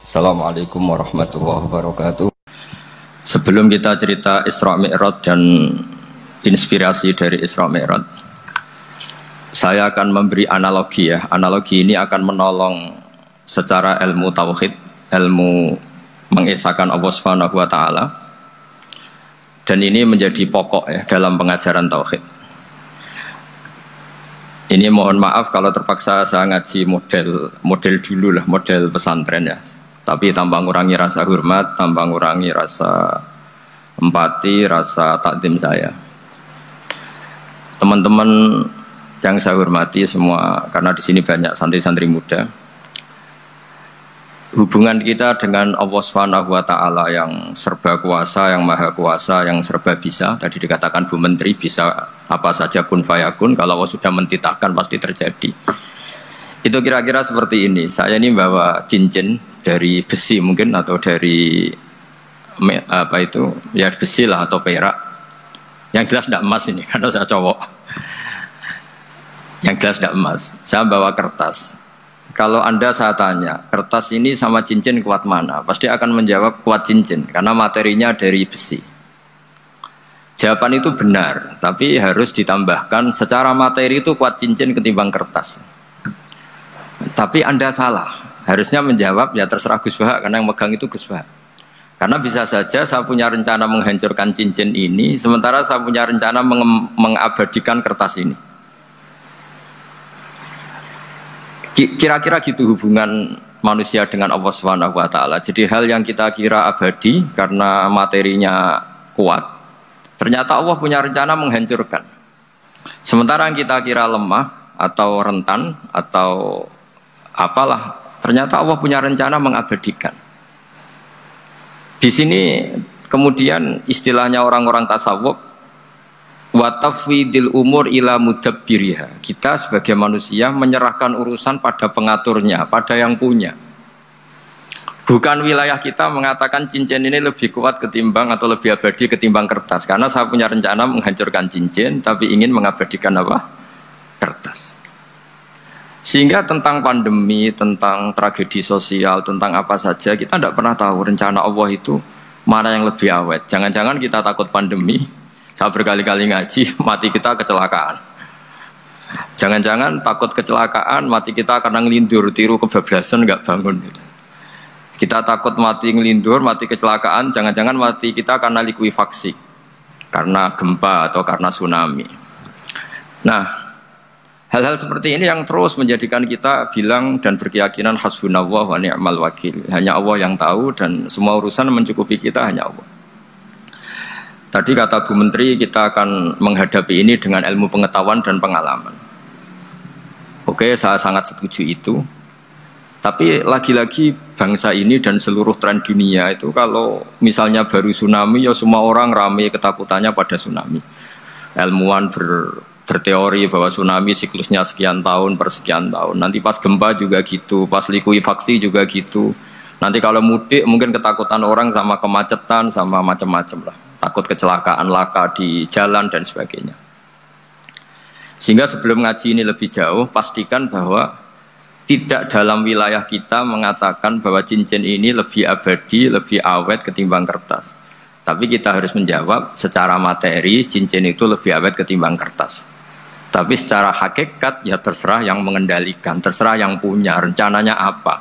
Assalamualaikum warahmatullahi wabarakatuh. Sebelum kita cerita Isra Mi'raj dan inspirasi dari Isra Mi'raj, saya akan memberi analogi ya. Analogi ini akan menolong secara ilmu tauhid, ilmu mengesahkan Allah Subhanahu wa taala. Dan ini menjadi pokok ya dalam pengajaran tauhid. Ini mohon maaf kalau terpaksa saya ngaji model dulu lah, model pesantren ya. Tapi tanpa ngurangi rasa hormat, tanpa ngurangi rasa empati, rasa takdim saya. Teman-teman yang saya hormati semua, karena di sini banyak santri-santri muda. Hubungan kita dengan Allah Subhanahu wa taala yang serba kuasa, yang maha kuasa, yang serba bisa. Tadi dikatakan Bu Menteri bisa apa saja kun fayakun, kalau Allah sudah mentitahkan pasti terjadi. Itu kira-kira seperti ini. Saya ini bawa cincin dari besi mungkin atau dari apa itu ya besi lah atau perak. Yang jelas tidak emas ini karena saya cowok. Yang jelas tidak emas. Saya bawa kertas. Kalau Anda saya tanya, kertas ini sama cincin kuat mana? Pasti akan menjawab kuat cincin karena materinya dari besi. Jawaban itu benar, tapi harus ditambahkan secara materi itu kuat cincin ketimbang kertas. Tapi Anda salah, harusnya menjawab ya terserah Gus Bahak karena yang megang itu Gus Bahak. Karena bisa saja saya punya rencana menghancurkan cincin ini, sementara saya punya rencana mengabadikan kertas ini. Kira-kira gitu hubungan manusia dengan Allah Subhanahu wa taala. Jadi hal yang kita kira abadi karena materinya kuat, ternyata Allah punya rencana menghancurkan. Sementara yang kita kira lemah atau rentan atau apalah, ternyata Allah punya rencana mengabadikan. Di sini kemudian istilahnya orang-orang tasawuf wa tafwidil umur ila mudabbiriha. Kita sebagai manusia menyerahkan urusan pada pengaturnya, pada yang punya. Bukan wilayah kita mengatakan cincin ini lebih kuat ketimbang atau lebih abadi ketimbang kertas. Karena saya punya rencana menghancurkan cincin tapi ingin mengabadikan apa? Kertas. Sehingga tentang pandemi, tentang tragedi sosial, tentang apa saja kita tidak pernah tahu rencana Allah itu mana yang lebih awet. Jangan-jangan kita takut pandemi, saya berkali-kali ngaji, mati kita kecelakaan. Jangan-jangan takut kecelakaan, mati kita karena ngelindur, tiru kebablasan nggak bangun. Gitu. Kita takut mati ngelindur, mati kecelakaan, jangan-jangan mati kita karena likuifaksi, karena gempa atau karena tsunami. Nah, hal-hal seperti ini yang terus menjadikan kita bilang dan berkeyakinan hasbunallah wa ni'mal wakil. Hanya Allah yang tahu dan semua urusan mencukupi kita hanya Allah. Tadi kata Bu Menteri kita akan menghadapi ini dengan ilmu pengetahuan dan pengalaman. Oke, saya sangat setuju itu. Tapi lagi-lagi bangsa ini dan seluruh tren dunia itu kalau misalnya baru tsunami ya semua orang ramai ketakutannya pada tsunami. Ilmuwan berteori bahwa tsunami siklusnya sekian tahun per sekian tahun. Nanti pas gempa juga gitu, pas likuifaksi juga gitu. Nanti kalau mudik mungkin ketakutan orang sama kemacetan sama macam-macam lah. Takut kecelakaan laka di jalan dan sebagainya. Sehingga sebelum ngaji ini lebih jauh, pastikan bahwa tidak dalam wilayah kita mengatakan bahwa cincin ini lebih abadi, lebih awet ketimbang kertas. Tapi kita harus menjawab secara materi cincin itu lebih awet ketimbang kertas. Tapi secara hakikat ya terserah yang mengendalikan, terserah yang punya, rencananya apa.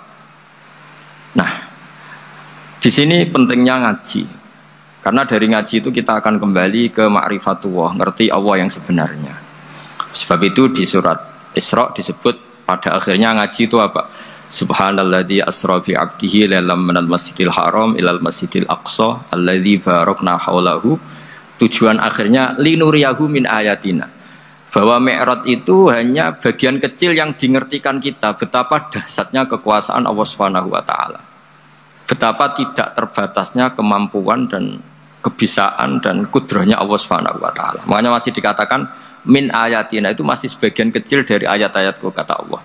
Nah, di sini pentingnya ngaji. Karena dari ngaji itu kita akan kembali ke ma'rifatullah, ngerti Allah yang sebenarnya. Sebab itu di surat Isra disebut pada akhirnya ngaji itu apa? Subhanalladzi asra bi 'abdihi lailam minal masjidil haram ilal masjidil aqsa alladzi barakna haulahu. Tujuan akhirnya linuriyahu min ayatina. Bahwa Mi'raj itu hanya bagian kecil yang dingertikan kita betapa dahsyatnya kekuasaan Allah Subhanahu wa taala. Betapa tidak terbatasnya kemampuan dan kebisaan dan kudrahnya Allah Subhanahu wa taala. Makanya masih dikatakan min ayatina, itu masih sebagian kecil dari ayat-ayatku kata Allah.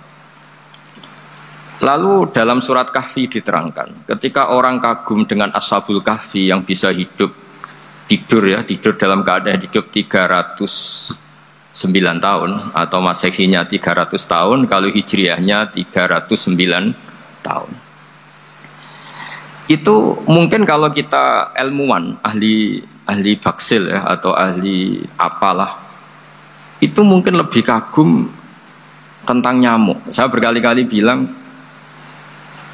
Lalu dalam surat Kahfi diterangkan, ketika orang kagum dengan Ashabul Kahfi yang bisa tidur dalam keadaan hidup 309 tahun atau Masehinya 300 tahun, kalau Hijriahnya 309 tahun. Itu mungkin kalau kita ilmuwan, ahli baksil ya atau ahli apalah, itu mungkin lebih kagum tentang nyamuk. Saya berkali-kali bilang,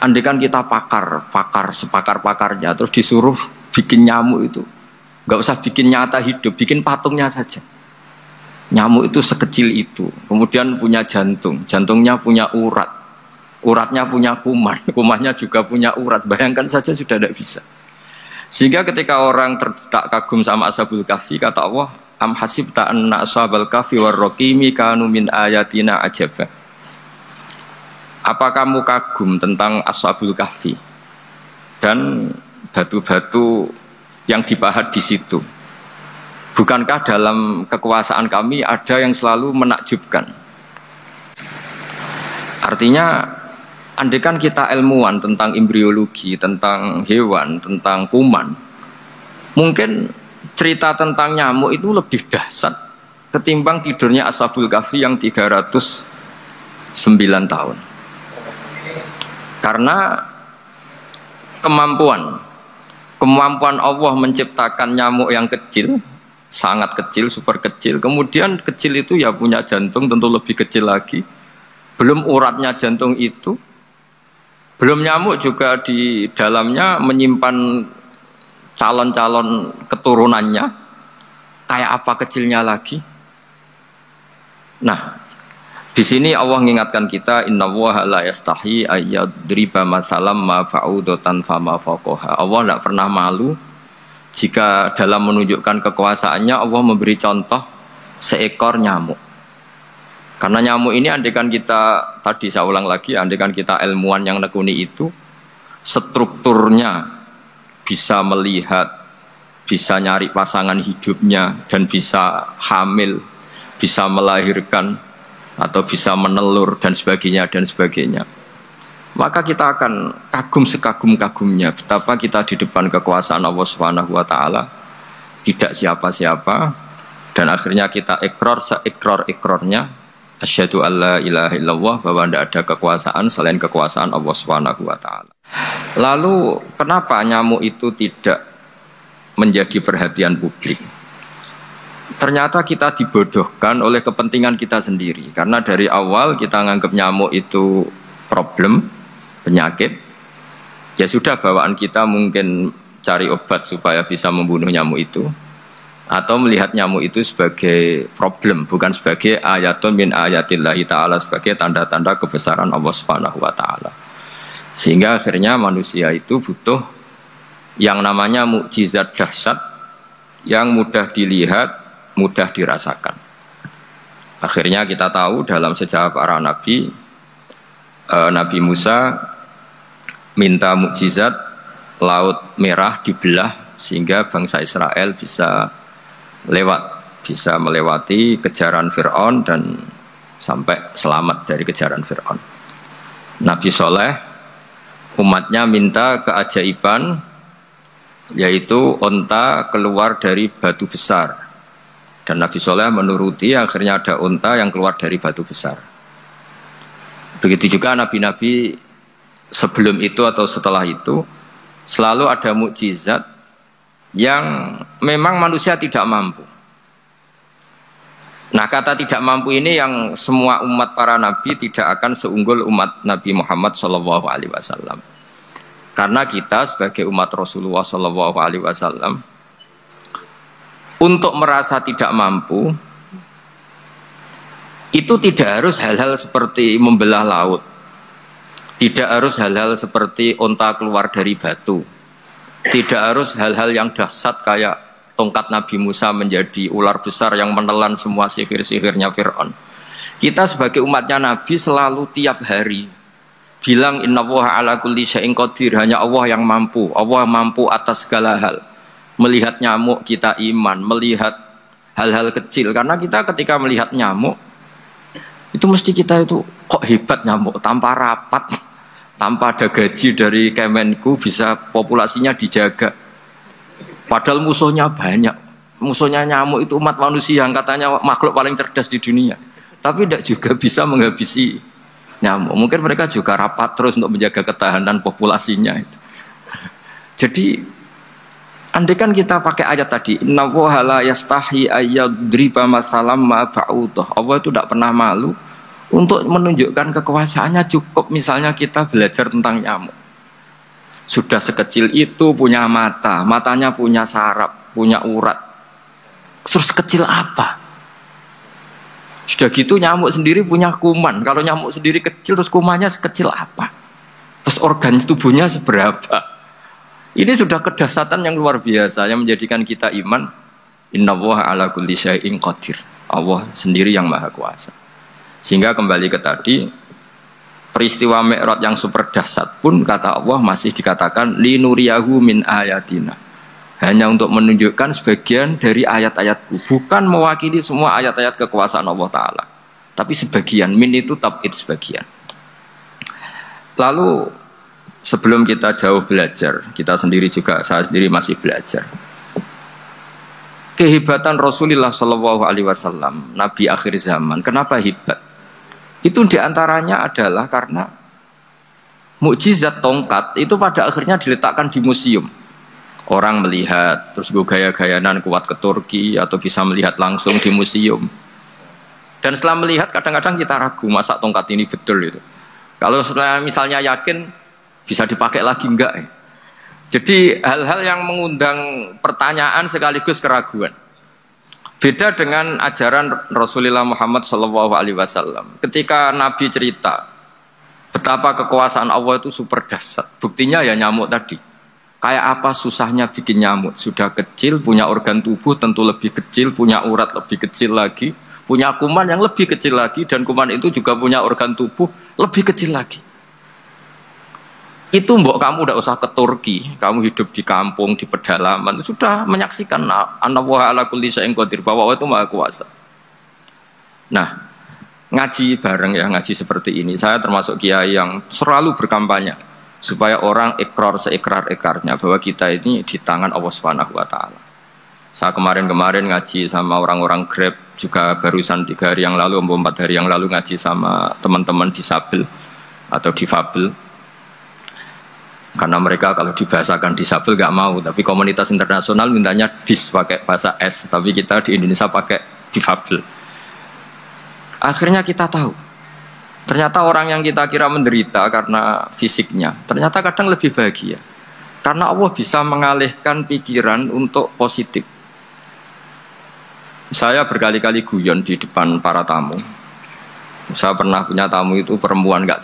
andaikan kita sepakar-pakarnya, terus disuruh bikin nyamuk itu, nggak usah bikin nyata hidup, bikin patungnya saja. Nyamuk itu sekecil itu, kemudian punya jantung, jantungnya punya urat, uratnya punya kuman, kumannya juga punya urat. Bayangkan saja sudah tidak bisa. Sehingga ketika orang tak kagum sama Ashabul Kahfi, kata Allah, am hasibta anna ashabal kahfi warraqimi kanu min ayatina ajaba. Apa kamu kagum tentang Ashabul Kahfi dan batu-batu yang dipahat di situ? Bukankah dalam kekuasaan kami ada yang selalu menakjubkan? Artinya, andaikan kita ilmuwan tentang embriologi, tentang hewan, tentang kuman, mungkin cerita tentang nyamuk itu lebih dahsyat ketimbang tidurnya Ashabul Kahfi yang 309 tahun. Karena kemampuan Allah menciptakan nyamuk yang kecil, sangat kecil, super kecil. Kemudian kecil itu ya punya jantung, tentu lebih kecil lagi. Belum uratnya jantung itu, belum nyamuk juga di dalamnya menyimpan calon-calon keturunannya, kayak apa kecilnya lagi. Nah, di sini Allah mengingatkan kita, innallaha la yastahi ayyadriba matsalam ma fa'udatan fama faqaha. Allah tidak pernah malu jika dalam menunjukkan kekuasaannya Allah memberi contoh seekor nyamuk. Karena nyamuk ini andaikan kita, tadi saya ulang lagi, andaikan kita ilmuwan yang nekuni itu, strukturnya bisa melihat, bisa nyari pasangan hidupnya, dan bisa hamil, bisa melahirkan, atau bisa menelur, dan sebagainya, maka kita akan kagum sekagum-kagumnya betapa kita di depan kekuasaan Allah Subhanahu wa Ta'ala tidak siapa-siapa, dan akhirnya kita seikrar-ikrarnya asyhadu alla ilaha illallah, bahwa tidak ada kekuasaan selain kekuasaan Allah Subhanahu wa Ta'ala. Lalu kenapa nyamuk itu tidak menjadi perhatian publik? Ternyata kita dibodohkan oleh kepentingan kita sendiri. Karena dari awal kita menganggap nyamuk itu problem, penyakit. Ya sudah, bawaan kita mungkin cari obat supaya bisa membunuh nyamuk itu, atau melihat nyamuk itu sebagai problem, bukan sebagai ayatun min ayatillahi ta'ala, sebagai tanda-tanda kebesaran Allah Subhanahu wa Ta'ala. Sehingga akhirnya manusia itu butuh yang namanya mukjizat dahsyat yang mudah dilihat, mudah dirasakan. Akhirnya kita tahu dalam sejarah para nabi, Nabi Musa minta mukjizat Laut Merah dibelah sehingga bangsa Israel bisa melewati kejaran Fir'aun dan sampai selamat dari kejaran Fir'aun. Nabi Soleh umatnya minta keajaiban, yaitu onta keluar dari batu besar, dan Nabi Soleh menuruti, akhirnya ada onta yang keluar dari batu besar. Begitu juga nabi-nabi sebelum itu atau setelah itu selalu ada mukjizat yang memang manusia tidak mampu. Nah, kata tidak mampu ini yang semua umat para nabi tidak akan seunggul umat Nabi Muhammad SAW. Karena kita sebagai umat Rasulullah SAW untuk merasa tidak mampu itu tidak harus hal-hal seperti membelah laut, tidak harus hal-hal seperti onta keluar dari batu, tidak harus hal-hal yang dahsyat kayak tongkat Nabi Musa menjadi ular besar yang menelan semua sihir-sihirnya Fir'aun. Kita sebagai umatnya Nabi selalu tiap hari bilang innallaha ala kulli syai'in qadir, hanya Allah yang mampu. Allah mampu atas segala hal. Melihat nyamuk kita iman, melihat hal-hal kecil. Karena kita ketika melihat nyamuk itu mesti kita itu kok hebat nyamuk, tanpa rapat, tanpa ada gaji dari Kemenku bisa populasinya dijaga. Padahal musuhnya banyak. Musuhnya nyamuk itu umat manusia yang katanya makhluk paling cerdas di dunia. Tapi tidak juga bisa menghabisi nyamuk. Mungkin mereka juga rapat terus untuk menjaga ketahanan populasinya itu. Jadi andai kan kita pakai ayat tadi, innallaha la yastahi ayyadriba masalam ma ba'udah. Allah itu tidak pernah malu untuk menunjukkan kekuasaannya. Cukup misalnya kita belajar tentang nyamuk. Sudah sekecil itu punya mata, matanya punya saraf, punya urat. Terus kecil apa? Sudah gitu nyamuk sendiri punya kuman. Kalau nyamuk sendiri kecil, terus kumannya sekecil apa? Terus organ tubuhnya seberapa? Ini sudah kedahsyatan yang luar biasa yang menjadikan kita iman. Innallaha ala kulli syai'in qadir. Allah sendiri yang maha kuasa. Sehingga kembali ke tadi, peristiwa Mi'raj yang super dahsyat pun kata Allah masih dikatakan linuriyahu min ayatina. Hanya untuk menunjukkan sebagian dari ayat-ayatku, bukan mewakili semua ayat-ayat kekuasaan Allah Ta'ala, tapi sebagian. Min itu tab'id sebagian. Lalu sebelum kita jauh belajar, kita sendiri juga, saya sendiri masih belajar. Kehebatan Rasulullah SAW, Nabi akhir zaman. Kenapa hebat? Itu diantaranya adalah karena mukjizat tongkat itu pada akhirnya diletakkan di museum. Orang melihat, terus gue gaya-gayanan kuat ke Turki atau bisa melihat langsung di museum. Dan setelah melihat kadang-kadang kita ragu masa tongkat ini betul itu. Kalau setelah misalnya yakin, bisa dipakai lagi enggak? Jadi hal-hal yang mengundang pertanyaan sekaligus keraguan. Beda dengan ajaran Rasulullah Muhammad SAW. Ketika Nabi cerita betapa kekuasaan Allah itu super dahsyat, buktinya ya nyamuk tadi. Kayak apa susahnya bikin nyamuk? Sudah kecil, punya organ tubuh tentu lebih kecil, punya urat lebih kecil lagi, punya kuman yang lebih kecil lagi, dan kuman itu juga punya organ tubuh lebih kecil lagi. Itu mbok kamu udah usah ke Turki, kamu hidup di kampung, di pedalaman, sudah menyaksikan Anallaha ala kulli syai'in qadir, bahwa Allah itu maha kuasa. Nah, ngaji bareng ya, ngaji seperti ini, saya termasuk kiai yang selalu berkampanye supaya orang ikrar seikrar-ikrarnya bahwa kita ini di tangan Allah Subhanahu wa taala. Saya kemarin-kemarin ngaji sama orang-orang Grab, juga barusan 3 hari yang lalu, 4 hari yang lalu ngaji sama teman-teman disabel atau difabel. Karena mereka kalau dibahasakan disabel gak mau, tapi komunitas internasional mintanya dis pakai bahasa S, tapi kita di Indonesia pakai difabel. Akhirnya kita tahu, ternyata orang yang kita kira menderita karena fisiknya, ternyata kadang lebih bahagia. Karena Allah bisa mengalihkan pikiran untuk positif. Saya berkali-kali guyon di depan para tamu. Saya pernah punya tamu itu perempuan gak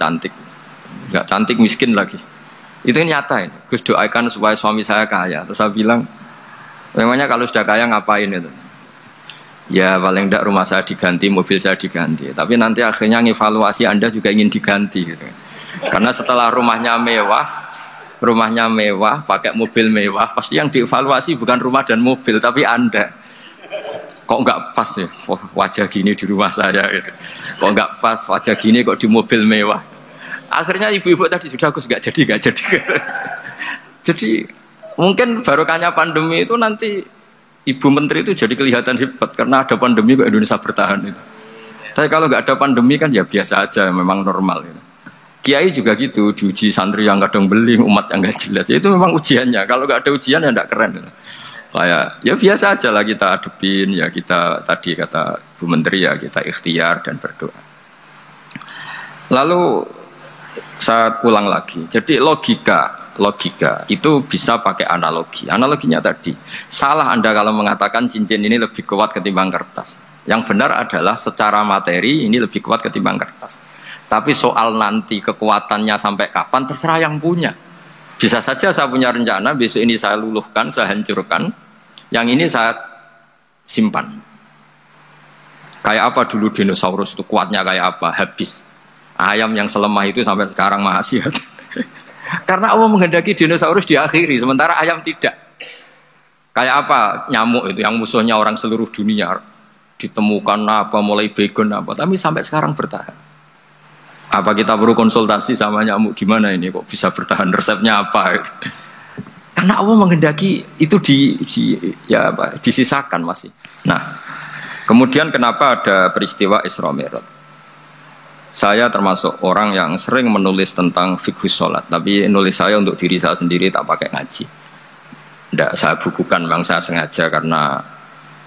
cantik miskin lagi. Itu nyata ini. Gus doakan supaya suami saya kaya. Terus saya bilang, memangnya kalau sudah kaya ngapain itu? Ya paling tidak rumah saya diganti, mobil saya diganti. Tapi nanti akhirnya ngevaluasi Anda juga ingin diganti gitu. Karena setelah rumahnya mewah, pakai mobil mewah, pasti yang dievaluasi bukan rumah dan mobil, tapi Anda. Kok enggak pas ya wajah gini di rumah saya gitu. Kok enggak pas wajah gini kok di mobil mewah. Akhirnya ibu-ibu tadi sudah aku enggak jadi. Jadi mungkin barokahnya pandemi itu nanti Ibu Menteri itu jadi kelihatan hebat karena ada pandemi kok Indonesia bertahan itu. Tapi kalau nggak ada pandemi kan ya biasa aja, memang normal gitu. Kiai juga gitu, diuji santri yang kadang beling, umat yang nggak jelas. Itu memang ujiannya. Kalau nggak ada ujian ya nggak keren. Gitu. Kayak ya biasa aja lah kita adepin, ya kita tadi kata Bu Menteri ya kita ikhtiar dan berdoa. Lalu saya ulang lagi. Jadi logika itu bisa pakai analogi. Analoginya tadi, salah Anda kalau mengatakan cincin ini lebih kuat ketimbang kertas. Yang benar adalah secara materi ini lebih kuat ketimbang kertas. Tapi soal nanti kekuatannya sampai kapan terserah yang punya. Bisa saja saya punya rencana besok ini saya luluhkan, saya hancurkan, yang ini saya simpan. Kayak apa dulu dinosaurus itu kuatnya kayak apa? Habis. Ayam yang selemah itu sampai sekarang masih ada. Karena Allah menghendaki dinosaurus diakhiri, sementara ayam tidak. Kayak apa nyamuk itu yang musuhnya orang seluruh dunia, ditemukan apa, mulai begon apa, tapi sampai sekarang bertahan. Apa kita perlu konsultasi sama nyamuk gimana ini kok bisa bertahan, resepnya apa? Gitu. Karena Allah menghendaki itu disisakan masih. Nah, kemudian kenapa ada peristiwa Isra Mi'raj? Saya termasuk orang yang sering menulis tentang fikih sholat, tapi nulis saya untuk diri saya sendiri, tak pakai ngaji. Tidak saya bukukan, memang saya sengaja karena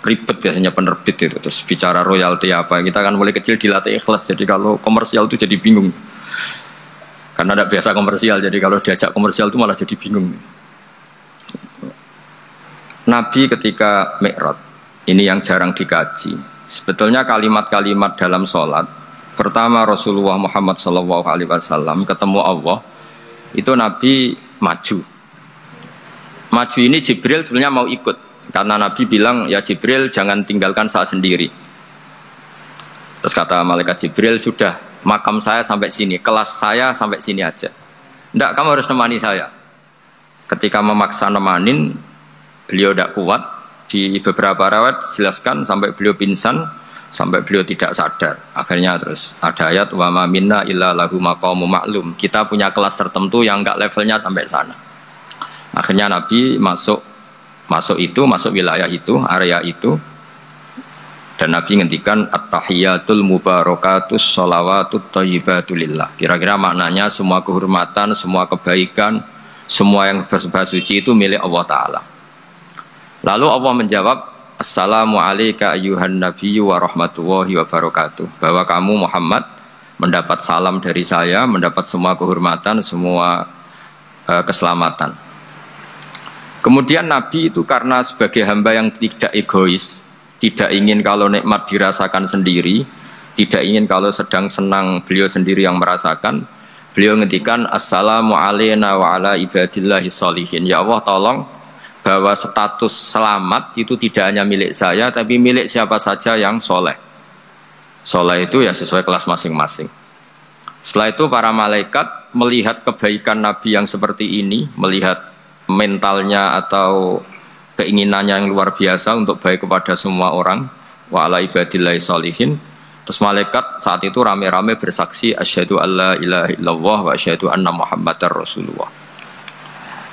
ribet biasanya penerbit itu. Terus bicara royalti apa, kita kan mulai kecil dilatih ikhlas, jadi kalau komersial itu jadi bingung. Karena tidak biasa komersial, jadi kalau diajak komersial itu malah jadi bingung. Nabi ketika Mi'raj, ini yang jarang dikaji. Sebetulnya kalimat-kalimat dalam sholat, pertama Rasulullah Muhammad SAW ketemu Allah, itu Nabi maju. Maju ini Jibril sebenarnya mau ikut, karena Nabi bilang, ya Jibril jangan tinggalkan saya sendiri. Terus kata malaikat Jibril, sudah makam saya sampai sini, kelas saya sampai sini aja. Enggak, kamu harus nemani saya. Ketika memaksa nemanin, beliau tidak kuat. Di beberapa riwayat dijelaskan sampai beliau pingsan, sampai beliau tidak sadar. Akhirnya terus ada ayat wa ma minna illa lahu maqamun ma'lum. Kita punya kelas tertentu yang enggak levelnya sampai sana. Akhirnya Nabi masuk wilayah itu, area itu. Dan Nabi ngendikan at-tahiyatul mubarakatus sholawatut thayyibatulillah. Kira-kira maknanya semua kehormatan, semua kebaikan, semua yang bersembah suci itu milik Allah Ta'ala. Lalu Allah menjawab, Assalamu alayka ayyuhan nabiyyu wa rahmatullahi wa barakatuh. Bahwa kamu Muhammad mendapat salam dari saya, mendapat semua kehormatan, semua keselamatan. Kemudian Nabi itu karena sebagai hamba yang tidak egois, tidak ingin kalau nikmat dirasakan sendiri, tidak ingin kalau sedang senang beliau sendiri yang merasakan, beliau ngendikan Assalamu alayna wa ala ibadillahi sholihin. Ya Allah, tolong bahwa status selamat itu tidak hanya milik saya, tapi milik siapa saja yang soleh. Soleh itu ya sesuai kelas masing-masing. Setelah itu para malaikat melihat kebaikan Nabi yang seperti ini, melihat mentalnya atau keinginannya yang luar biasa untuk baik kepada semua orang, wa ala ibadillahi sholihin. Terus malaikat saat itu rame-rame bersaksi asyhadu alla ilaha illallah wa asyhadu anna muhammadar rasulullah.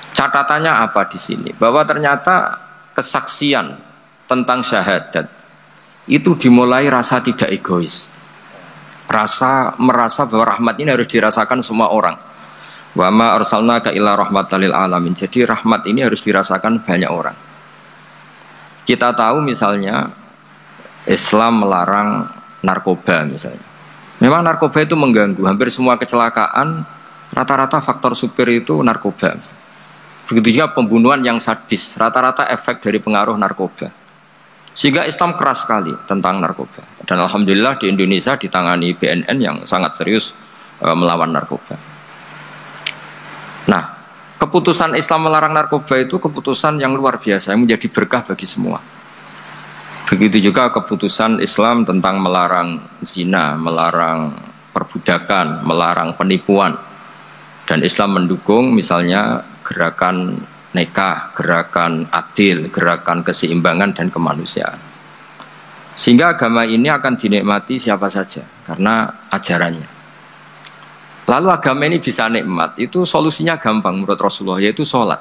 Catatannya apa di sini? Bahwa ternyata kesaksian tentang syahadat itu dimulai rasa tidak egois. Merasa bahwa rahmat ini harus dirasakan semua orang. Wa ma arsalnaka illa rahmatan lil alamin. Jadi rahmat ini harus dirasakan banyak orang. Kita tahu misalnya Islam melarang narkoba misalnya. Memang narkoba itu mengganggu. Hampir semua kecelakaan rata-rata faktor supir itu narkoba. Begitu juga pembunuhan yang sadis, rata-rata efek dari pengaruh narkoba. Sehingga Islam keras sekali tentang narkoba. Dan alhamdulillah di Indonesia ditangani BNN yang sangat serius melawan narkoba. Nah, keputusan Islam melarang narkoba itu keputusan yang luar biasa, yang menjadi berkah bagi semua. Begitu juga keputusan Islam tentang melarang zina, melarang perbudakan, melarang penipuan. Dan Islam mendukung misalnya gerakan nikah, gerakan adil, gerakan keseimbangan dan kemanusiaan. Sehingga agama ini akan dinikmati siapa saja karena ajarannya. Lalu agama ini bisa nikmat, itu solusinya gampang menurut Rasulullah, yaitu sholat.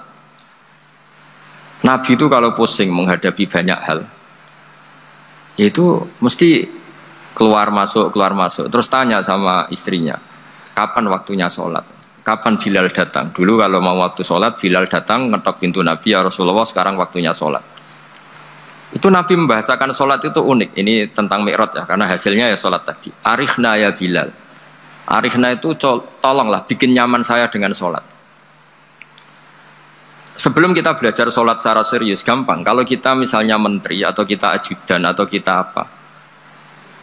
Nabi itu kalau pusing menghadapi banyak hal, yaitu mesti keluar masuk, terus tanya sama istrinya, kapan waktunya sholat? Kapan Bilal datang? Dulu kalau mau waktu sholat, Bilal datang, ngetok pintu Nabi, ya Rasulullah sekarang waktunya sholat. Itu Nabi membahasakan sholat itu unik. Ini tentang Mi'raj ya, karena hasilnya ya sholat tadi. Arikhna ya Bilal. Arikhna itu tolonglah bikin nyaman saya dengan sholat. Sebelum kita belajar sholat secara serius, gampang. Kalau kita misalnya menteri, atau kita ajudan, atau kita apa,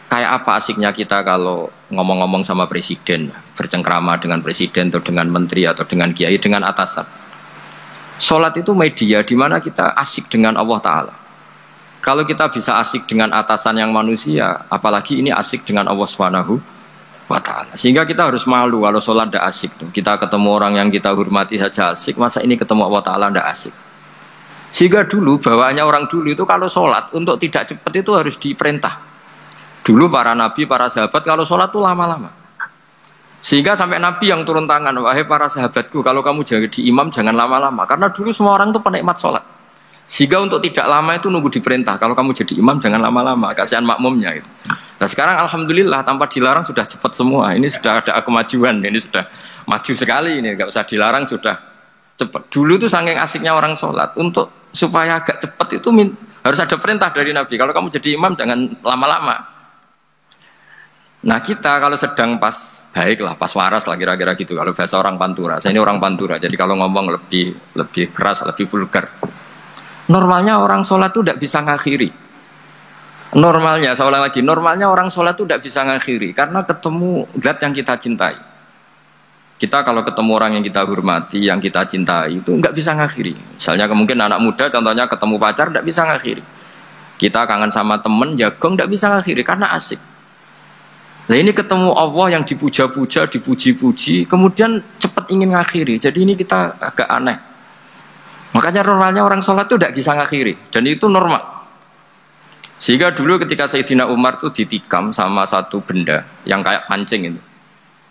kayak apa asiknya kita kalau ngomong-ngomong sama presiden, bercengkrama dengan presiden atau dengan menteri atau dengan kiai, dengan atasan. Sholat itu media di mana kita asik dengan Allah Ta'ala. Kalau kita bisa asik dengan atasan yang manusia, apalagi ini asik dengan Allah Subhanahu wa Ta'ala. Sehingga kita harus malu kalau sholat tidak asik. Kita ketemu orang yang kita hormati saja asik, masa ini ketemu Allah Ta'ala tidak asik. Sehingga dulu bawaannya orang dulu itu kalau sholat untuk tidak cepat itu harus diperintah. Dulu para nabi, para sahabat kalau sholat itu lama-lama. Sehingga sampai nabi yang turun tangan, wahai para sahabatku, kalau kamu jadi imam jangan lama-lama. Karena dulu semua orang itu penikmat sholat. Sehingga untuk tidak lama itu nunggu diperintah. Kalau kamu jadi imam jangan lama-lama, kasihan makmumnya itu. Nah sekarang alhamdulillah tanpa dilarang sudah cepat semua. Ini sudah ada kemajuan, ini sudah maju sekali ini. Nggak usah dilarang sudah cepat. Dulu itu saking asiknya orang sholat untuk supaya agak cepat itu harus ada perintah dari Nabi. Kalau kamu jadi imam jangan lama-lama. Nah kita kalau sedang pas baik lah, pas waras lah kira-kira gitu. Kalau bahasa orang Pantura, saya ini orang Pantura, jadi kalau ngomong lebih keras, lebih vulgar. Normalnya orang sholat itu tidak bisa ngakhiri. Normalnya, saya ulang lagi, normalnya orang sholat itu tidak bisa ngakhiri karena ketemu zat yang kita cintai. Kita kalau ketemu orang yang kita hormati, yang kita cintai itu nggak bisa ngakhiri. Misalnya mungkin anak muda, contohnya ketemu pacar nggak bisa ngakhiri. Kita kangen sama temen, jagong nggak bisa ngakhiri karena asik. Nah ini ketemu Allah yang dipuja-puja, dipuji-puji, kemudian cepat ingin ngakhiri. Jadi ini kita agak aneh. Makanya normalnya orang sholat itu tidak bisa ngakhiri, dan itu normal. Sehingga dulu ketika Sayyidina Umar itu ditikam sama satu benda yang kayak pancing itu.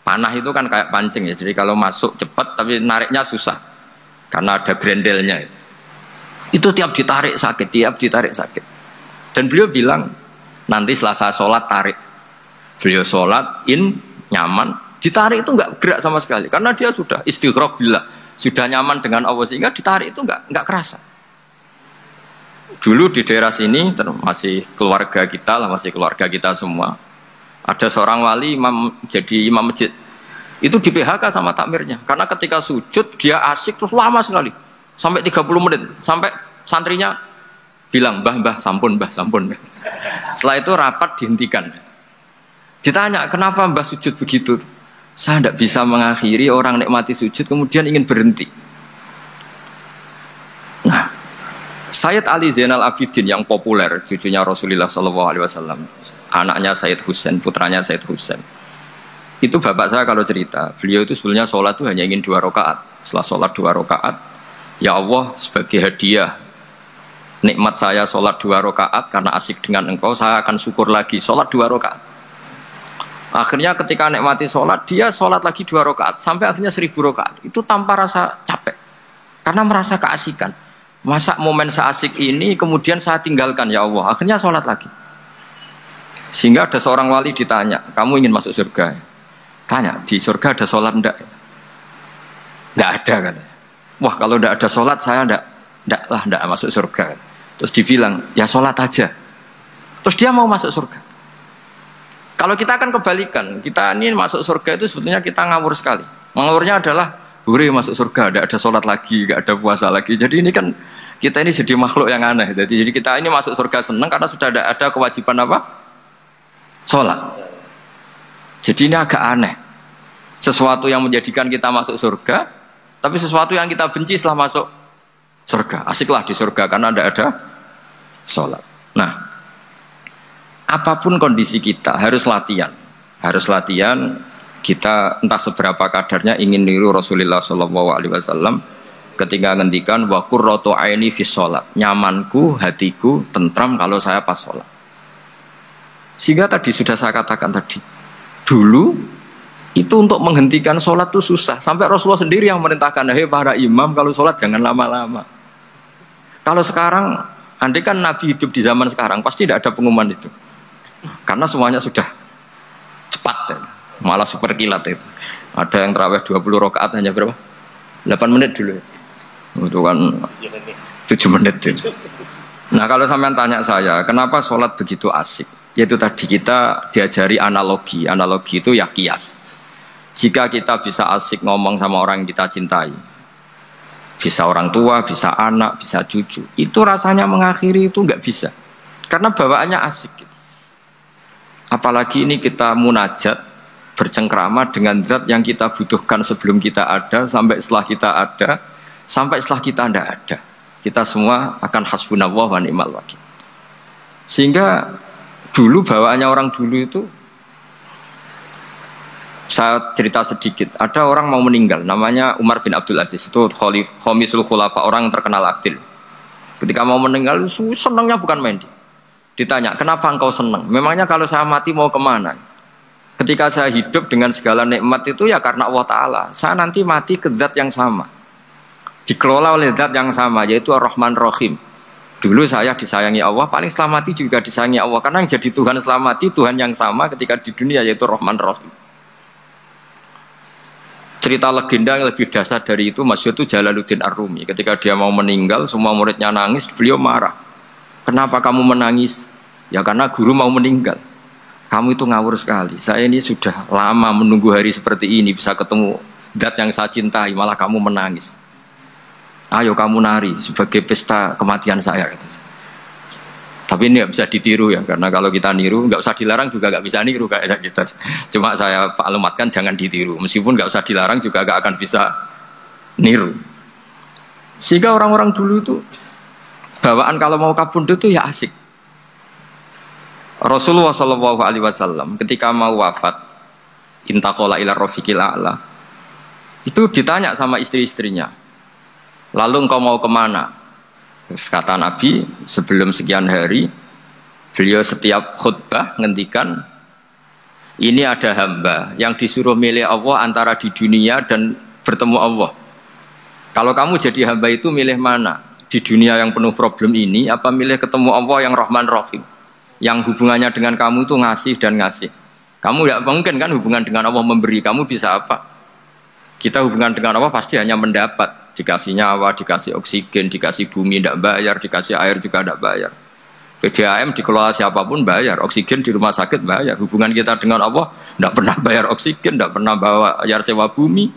Panah itu kan kayak pancing ya, jadi kalau masuk cepat tapi nariknya susah karena ada grendelnya. Itu tiap ditarik sakit, tiap ditarik sakit. Dan beliau bilang nanti setelah saya sholat tarik. Beliau sholat nyaman, ditarik itu nggak gerak sama sekali karena dia sudah istighraq billah, sudah nyaman dengan Allah sehingga ditarik itu nggak kerasa. Dulu di daerah sini masih keluarga kita lah, masih keluarga kita semua. Ada seorang wali jadi imam masjid. Itu di PHK sama takmirnya karena ketika sujud dia asik terus lama sekali sampai 30 menit sampai santrinya bilang mbah sampun. Setelah itu rapat dihentikan. Ditanya, kenapa mbah sujud begitu? Saya tidak bisa mengakhiri orang nikmati sujud kemudian ingin berhenti. Nah, Sayyid Ali Zainal Abidin yang populer, cucunya Rasulullah SAW, anaknya Sayyid Husain, putranya Sayyid Husain. Itu bapak saya kalau cerita, beliau itu sebetulnya sholat itu hanya ingin 2 rakaat. Setelah sholat 2 rakaat, ya Allah sebagai hadiah nikmat saya sholat 2 rakaat karena asik dengan engkau, saya akan syukur lagi sholat 2 rakaat. Akhirnya ketika nikmati sholat, dia sholat lagi 2 rakaat sampai akhirnya 1000 rakaat. Itu tanpa rasa capek, karena merasa keasikan. Masa momen seasik ini kemudian saya tinggalkan ya Allah. Akhirnya sholat lagi. Sehingga ada seorang wali ditanya, kamu ingin masuk surga? Tanya, di surga ada sholat enggak? Enggak ada kan? Wah kalau enggak ada sholat saya enggak masuk surga. Terus dibilang, ya sholat aja. Terus dia mau masuk surga. Kalau kita akan kebalikan, kita ini masuk surga itu sebetulnya kita ngawur sekali. Ngawurnya adalah, hore masuk surga, ada sholat lagi, gak ada puasa lagi. Jadi ini kan, kita ini jadi makhluk yang aneh. Jadi kita ini masuk surga senang karena sudah ada kewajiban apa? Sholat. Jadi ini agak aneh. Sesuatu yang menjadikan kita masuk surga, tapi sesuatu yang kita benci setelah masuk surga. Asiklah di surga karena ada sholat. Nah, apapun kondisi kita harus latihan kita entah seberapa kadarnya ingin niru Rasulullah SAW ketika ngendikan wa qurratu aini fi sholat, nyamanku hatiku tentram kalau saya pas sholat. Sehingga tadi sudah saya katakan tadi, dulu itu untuk menghentikan sholat itu susah, sampai Rasulullah sendiri yang merintahkan, hei para imam kalau sholat jangan lama-lama. Kalau sekarang andai kan Nabi hidup di zaman sekarang pasti tidak ada pengumuman itu. Karena semuanya sudah cepat ya. Malah super kilat itu. Ada yang terawih 20 rakaat hanya berapa? 8 menit dulu. Itu kan 7 menit itu. Nah kalau sampean tanya saya, kenapa sholat begitu asik? Yaitu tadi kita diajari analogi. Analogi itu ya kias. Jika kita bisa asik ngomong sama orang yang kita cintai, bisa orang tua, bisa anak, bisa cucu, itu rasanya mengakhiri itu nggak bisa. Karena bawaannya asik gitu. Apalagi ini kita munajat bercengkrama dengan zat yang kita butuhkan sebelum kita ada, sampai setelah kita ada, sampai setelah kita tidak ada. Kita semua akan hasbunallah wa ni'mal wakil. Sehingga dulu bawaannya orang dulu itu, saya cerita sedikit. Ada orang mau meninggal, namanya Umar bin Abdul Aziz, itu Khomisul Khulafa, orang yang terkenal adil. Ketika mau meninggal, senangnya bukan main. Ditanya, kenapa engkau senang? Memangnya kalau saya mati mau kemana? Ketika saya hidup dengan segala nikmat itu ya karena Allah Ta'ala. Saya nanti mati ke zat yang sama, dikelola oleh zat yang sama, yaitu Ar-Rahman Rahim. Dulu saya disayangi Allah, paling selamati juga disayangi Allah. Karena yang jadi Tuhan selamati, Tuhan yang sama ketika di dunia, yaitu Rahman Rahim. Cerita legenda yang lebih dasar dari itu, masyhur itu Jalaluddin Ar-Rumi. Ketika dia mau meninggal, semua muridnya nangis, beliau marah. Kenapa kamu menangis? Ya karena guru mau meninggal. Kamu itu ngawur sekali. Saya ini sudah lama menunggu hari seperti ini, bisa ketemu zat yang saya cintai, malah kamu menangis. Ayo kamu nari sebagai pesta kematian saya. Tapi ini nggak bisa ditiru ya, karena kalau kita niru nggak usah dilarang juga nggak bisa niru kayak kita. Cuma saya maklumatkan jangan ditiru, meskipun nggak usah dilarang juga nggak akan bisa niru. Sehingga orang-orang dulu itu bawaan kalau mau kabundut itu ya asik. Rasulullah Shallallahu Alaihi Wasallam ketika mau wafat, intaqala ila rafiqil a'la, itu ditanya sama istri-istrinya. Lalu engkau mau kemana? Terus kata Nabi, sebelum sekian hari, beliau setiap khutbah ngendikan, ini ada hamba yang disuruh milih Allah antara di dunia dan bertemu Allah. Kalau kamu jadi hamba itu milih mana? Di dunia yang penuh problem ini, apa milih ketemu Allah yang Rahman Rahim? Yang hubungannya dengan kamu itu ngasih dan ngasih. Kamu tidak mungkin kan hubungan dengan Allah memberi, kamu bisa apa? Kita hubungan dengan Allah pasti hanya mendapat. Dikasih nyawa, dikasih oksigen, dikasih bumi tidak bayar, dikasih air juga tidak bayar. PDAM dikelola siapapun bayar, oksigen di rumah sakit bayar. Hubungan kita dengan Allah tidak pernah bayar oksigen, tidak pernah bayar sewa bumi.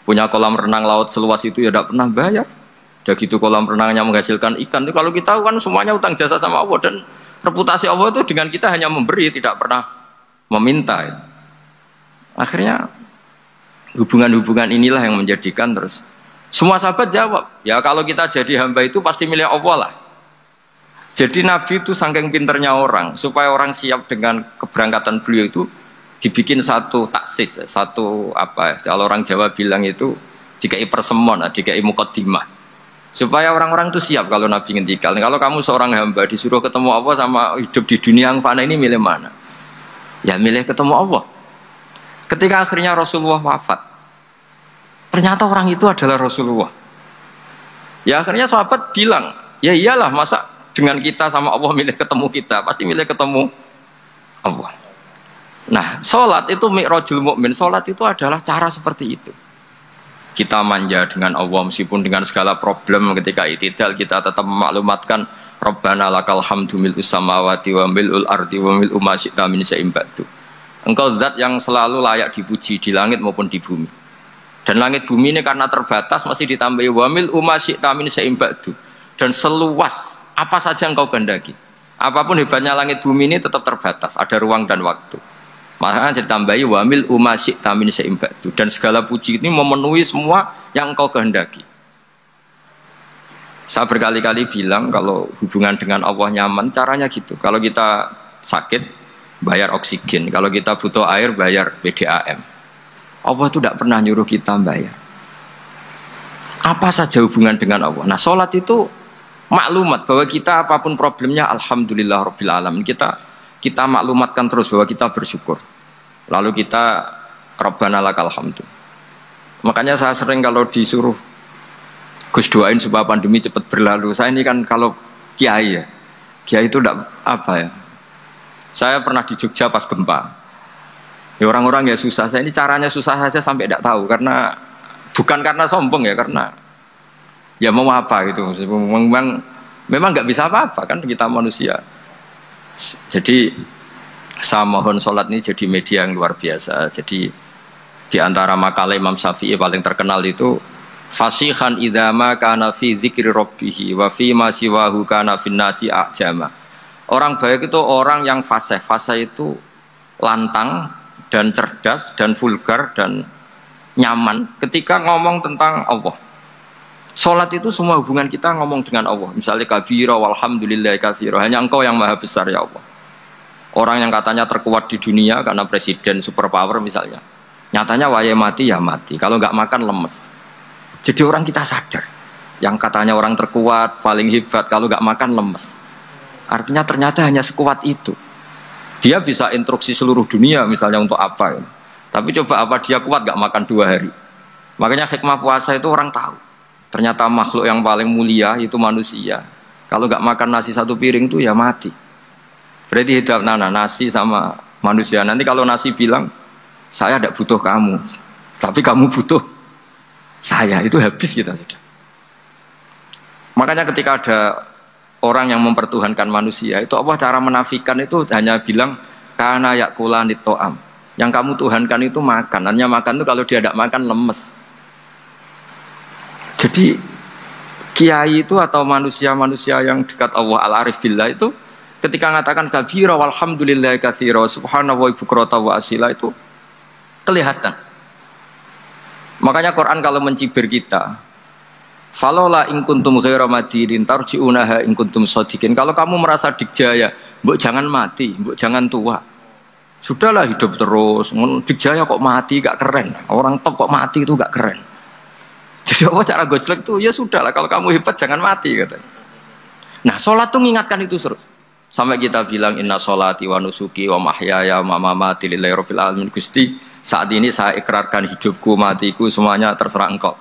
Punya kolam renang laut seluas itu ya tidak pernah bayar. Udah gitu kolam renangnya menghasilkan ikan. Kalau kita kan semuanya utang jasa sama Allah, dan reputasi Allah itu dengan kita hanya memberi, tidak pernah meminta. Akhirnya hubungan-hubungan inilah yang menjadikan terus. Semua sahabat jawab, ya kalau kita jadi hamba itu pasti milih Allah lah. Jadi Nabi itu saking pinternya orang, supaya orang siap dengan keberangkatan beliau itu dibikin satu taksis, satu apa? Kalau orang Jawa bilang itu dikai persemon, dikai mukaddimah. Supaya orang-orang itu siap kalau Nabi ngendikan. Kalau kamu seorang hamba disuruh ketemu Allah sama hidup di dunia yang fana ini, milih mana? Ya milih ketemu Allah. Ketika akhirnya Rasulullah wafat, ternyata orang itu adalah Rasulullah. Ya akhirnya sahabat bilang, ya iyalah masa dengan kita sama Allah milih ketemu kita, pasti milih ketemu Allah. Nah, sholat itu mi'rajul mukmin. Sholat itu adalah cara seperti itu. Kita manja dengan Allah meskipun dengan segala problem, ketika itidal kita tetap memaklumatkan Rabbana lakal hamdu mil'us samawati wa mil'ul ardi wa mil'u ma syi'ta min syai'in ba'du. Engkau zat yang selalu layak dipuji di langit maupun di bumi. Dan langit bumi ini karena terbatas masih ditambahi wamil umasyi tamin seimbadu, dan seluas apa saja engkau kehendaki. Apapun hebatnya langit bumi ini tetap terbatas, ada ruang dan waktu. Makanya ditambahi wamil umasyi tamin seimbadu, dan segala puji ini memenuhi semua yang engkau kehendaki. Saya berkali-kali bilang kalau hubungan dengan Allah nyaman, caranya gitu. Kalau kita sakit bayar oksigen, kalau kita butuh air bayar PDAM. Allah itu tidak pernah nyuruh kita bayar. Apa saja hubungan dengan Allah. Nah, sholat itu maklumat bahwa kita apapun problemnya, alhamdulillah rabbil alamin. Kita maklumatkan terus bahwa kita bersyukur. Lalu kita Rabbana lakal hamdu. Makanya saya sering kalau disuruh Gus doain supaya pandemi cepat berlalu. Saya ini kan kalau kiai ya, kiai itu tidak apa ya. Saya pernah di Jogja pas gempa. Ya orang-orang ya susah, saya ini caranya susah saja sampai tidak tahu, karena bukan karena sombong ya, karena ya mau apa gitu, memang nggak bisa apa-apa kan kita manusia. Jadi saya mohon sholat ini jadi media yang luar biasa. Jadi di antara makalah Imam Syafi'i paling terkenal itu fasihan idama kana fi dzikri rabbih wa fi ma siwahu kana fin nasi ajama. Orang baik itu orang yang fasih. Fasih itu lantang dan cerdas dan vulgar dan nyaman ketika ngomong tentang Allah. Salat itu semua hubungan kita ngomong dengan Allah. Misalnya kabira walhamdulillah katsira, hanya engkau yang maha besar ya Allah. Orang yang katanya terkuat di dunia karena presiden superpower misalnya, nyatanya waya mati ya mati, kalau nggak makan lemes. Jadi orang kita sadar, yang katanya orang terkuat paling hebat, kalau nggak makan lemes. Artinya ternyata hanya sekuat itu. Dia bisa instruksi seluruh dunia misalnya untuk apa ya. Tapi coba apa dia kuat gak makan 2 hari. Makanya hikmah puasa itu orang tahu. Ternyata makhluk yang paling mulia itu manusia. Kalau nggak makan nasi satu piring tuh ya mati. Berarti hidup nasi sama manusia. Nanti kalau nasi bilang, saya tidak butuh kamu, tapi kamu butuh saya, itu habis kita sudah. Makanya ketika ada orang yang mempertuhankan manusia, itu Allah cara menafikan itu hanya bilang, kana yakulanit to'am. Yang kamu tuhankan itu makan. Hanya makan itu kalau dia tidak makan lemes. Jadi kiai itu atau manusia-manusia yang dekat Allah al-arif billah itu ketika mengatakan kabira walhamdulillah katsira subhanallahi bukrata wa asila itu kelihatan. Makanya Quran kalau mencibir kita, falola in kuntum ghaira madinin tarji'unaha in kuntum shadiqin. Kalau kamu merasa dikjaya, mbok jangan mati, mbok jangan tua. Sudahlah hidup terus. Dikjaya kok mati gak keren. Orang top kok mati itu gak keren. Jadi apa cara gojlek tuh ya sudahlah kalau kamu hebat jangan mati katanya. Nah, sholat tuh mengingatkan itu terus. Sampai kita bilang inna sholati wa nusuki wa mahyaya wa mamati lillahi rabbil alamin. Gusti, saat ini saya ikrarkan hidupku, matiku semuanya terserah Engkau.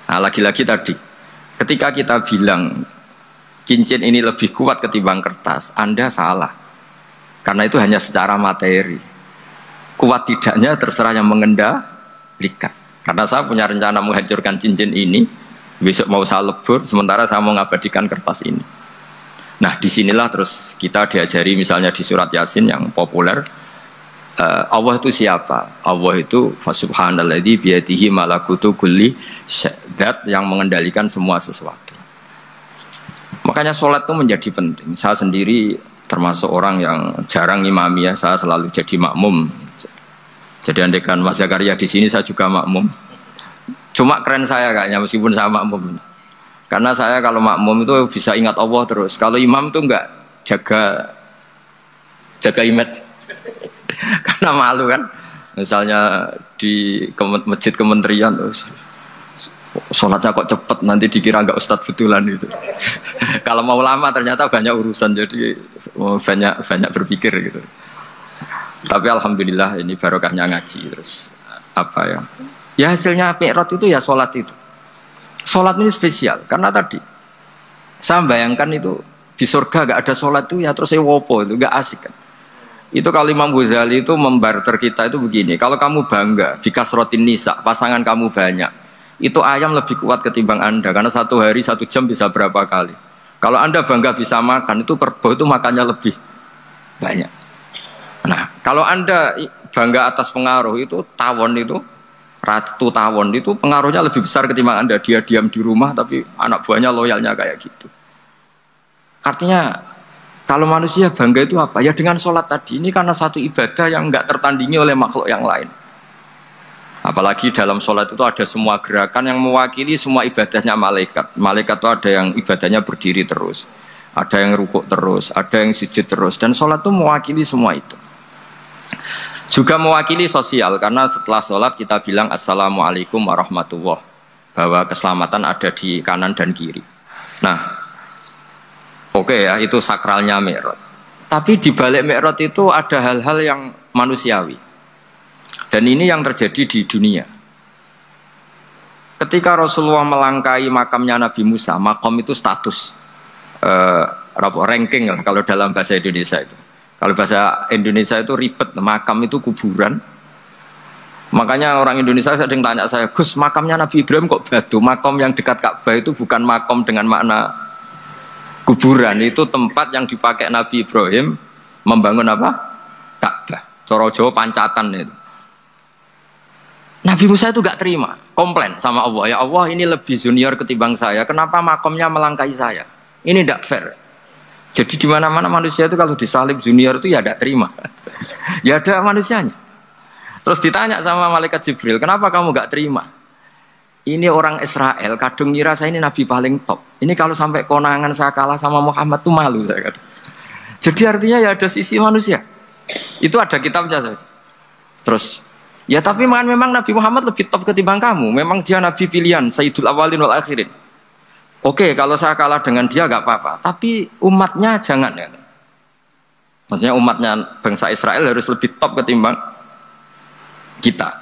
Nah, lagi-lagi tadi ketika kita bilang cincin ini lebih kuat ketimbang kertas, Anda salah. Karena itu hanya secara materi. Kuat tidaknya terserah yang mengendalikan. Karena saya punya rencana menghancurkan cincin ini, besok mau saya lebur, sementara saya mau mengabadikan kertas ini. Nah, disinilah terus kita diajari misalnya di surat Yasin yang populer, Allah itu siapa? Allah itu subhanalladzi biyadihi malakutu kulli syai', yang mengendalikan semua sesuatu. Makanya sholat itu menjadi penting. Saya sendiri termasuk orang yang jarang imami ya, saya selalu jadi makmum. Jadi andekan Mas Zakaria di sini saya juga makmum. Cuma keren saya kayaknya meskipun saya makmum. Karena saya kalau makmum itu bisa ingat Allah terus. Kalau imam itu enggak jaga image. Karena malu kan. Misalnya di masjid kementerian terus sholatnya kok cepet nanti dikira enggak ustadz betulan itu. Kalau mau lama ternyata banyak urusan jadi banyak berpikir gitu. Tapi alhamdulillah ini barokahnya ngaji terus apa ya? Ya hasilnya mi'raj itu ya sholat itu. Sholat ini spesial karena tadi saya bayangkan itu di surga gak ada sholat itu ya terus wopo itu gak asik kan. Itu kalau Imam Ghazali itu membarter kita itu begini. Kalau kamu bangga bikasrotin nisa pasangan kamu banyak, itu ayam lebih kuat ketimbang Anda karena satu hari 1 jam bisa berapa kali. Kalau Anda bangga bisa makan itu kerbau itu makannya lebih banyak. Nah, kalau Anda bangga atas pengaruh itu tawon itu, ratu tawon itu pengaruhnya lebih besar ketimbang Anda. Dia diam di rumah tapi anak buahnya loyalnya kayak gitu. Artinya kalau manusia bangga itu apa? Ya dengan sholat tadi. Ini karena satu ibadah yang enggak tertandingi oleh makhluk yang lain. Apalagi dalam sholat itu ada semua gerakan yang mewakili semua ibadahnya malaikat. Malaikat itu ada yang ibadahnya berdiri terus, ada yang rukuk terus, ada yang sujud terus. Dan sholat itu mewakili semua itu. Juga mewakili sosial karena setelah sholat kita bilang assalamualaikum warahmatullah, bahwa keselamatan ada di kanan dan kiri. Nah, oke ya itu sakralnya mi'raj. Tapi di balik mi'raj itu ada hal-hal yang manusiawi. Dan ini yang terjadi di dunia. Ketika Rasulullah melangkai makamnya Nabi Musa, makam itu status ranking lah kalau dalam bahasa Indonesia itu. Kalau bahasa Indonesia itu ribet, makam itu kuburan. Makanya orang Indonesia sering tanya saya, Gus, makamnya Nabi Ibrahim kok batu? Makam yang dekat Ka'bah itu bukan makam dengan makna kuburan, itu tempat yang dipakai Nabi Ibrahim membangun apa? Ka'bah. Coro Jawa pancatan itu. Nabi Musa itu gak terima, komplain sama Allah. Ya Allah, ini lebih junior ketimbang saya. Kenapa makamnya melangkai saya? Ini tidak fair. Jadi di mana-mana manusia itu kalau disalib junior itu ya tidak terima. Ya ada manusianya. Terus ditanya sama malaikat Jibril, kenapa kamu gak terima? Ini orang Israel, kadung ngira saya ini nabi paling top. Ini kalau sampai konangan saya kalah sama Muhammad tuh malu saya kata. Jadi artinya ya ada sisi manusia. Itu ada kitabnya saya. Terus ya tapi memang Nabi Muhammad lebih top ketimbang kamu. Memang dia nabi pilihan, Sayyidul Awalin wal Akhirin. Oke, kalau saya kalah dengan dia gak apa-apa. Tapi umatnya jangan ya. Maksudnya umatnya bangsa Israel harus lebih top ketimbang kita.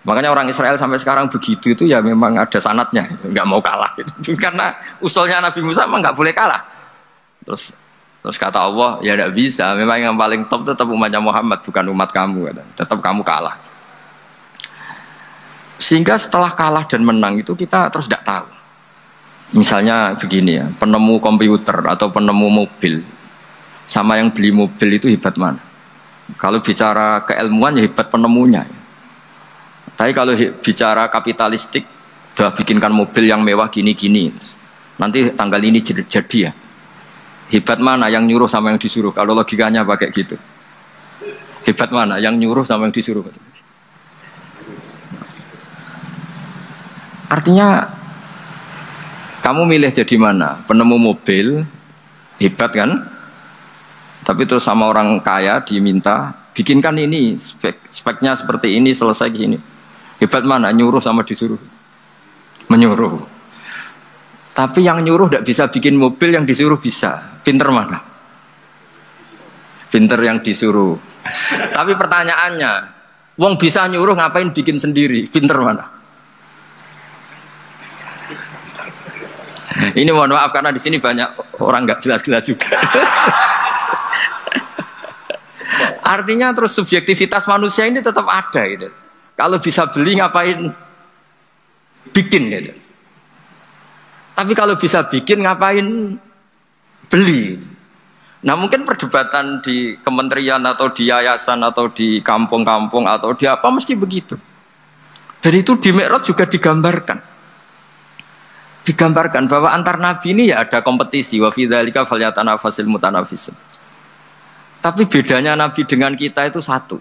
Makanya orang Israel sampai sekarang begitu itu ya memang ada sanatnya. Gak mau kalah gitu. Karena usulnya Nabi Musa memang gak boleh kalah. Terus kata Allah, ya tidak bisa. Memang yang paling top tetap umatnya Muhammad, bukan umat kamu. Tetap kamu kalah. Sehingga setelah kalah dan menang itu kita terus tidak tahu. Misalnya begini ya, penemu komputer atau penemu mobil sama yang beli mobil itu hebat mana? Kalau bicara keilmuan ya hebat penemunya. Tapi kalau bicara kapitalistik, udah bikinkan mobil yang mewah gini-gini. Nanti tanggal ini jadi ya. Hebat mana yang nyuruh sama yang disuruh? Kalau logikanya pakai gitu. Hebat mana yang nyuruh sama yang disuruh? Artinya kamu milih jadi mana? Penemu mobil, hebat kan? Tapi terus sama orang kaya diminta, bikinkan ini, speknya seperti ini, selesai gini. Hebat mana? Nyuruh sama disuruh? Menyuruh. Tapi yang nyuruh tidak bisa bikin mobil, yang disuruh bisa. Pinter mana? Pinter yang disuruh. Tapi pertanyaannya, wong bisa nyuruh ngapain bikin sendiri? Pinter mana? Ini mohon maaf karena di sini banyak orang nggak jelas-jelas juga. Artinya terus subjektivitas manusia ini tetap ada gitu. Kalau bisa beli ngapain bikin gitu. Tapi kalau bisa bikin ngapain beli? Nah mungkin perdebatan di kementerian atau di yayasan atau di kampung-kampung atau di apa mesti begitu. Dan itu di Mi'raj juga digambarkan. Digambarkan bahwa antar nabi ini ya ada kompetisi. Wa fi dzalika falyatanafasil mutanafisun. Tapi bedanya nabi dengan kita itu satu.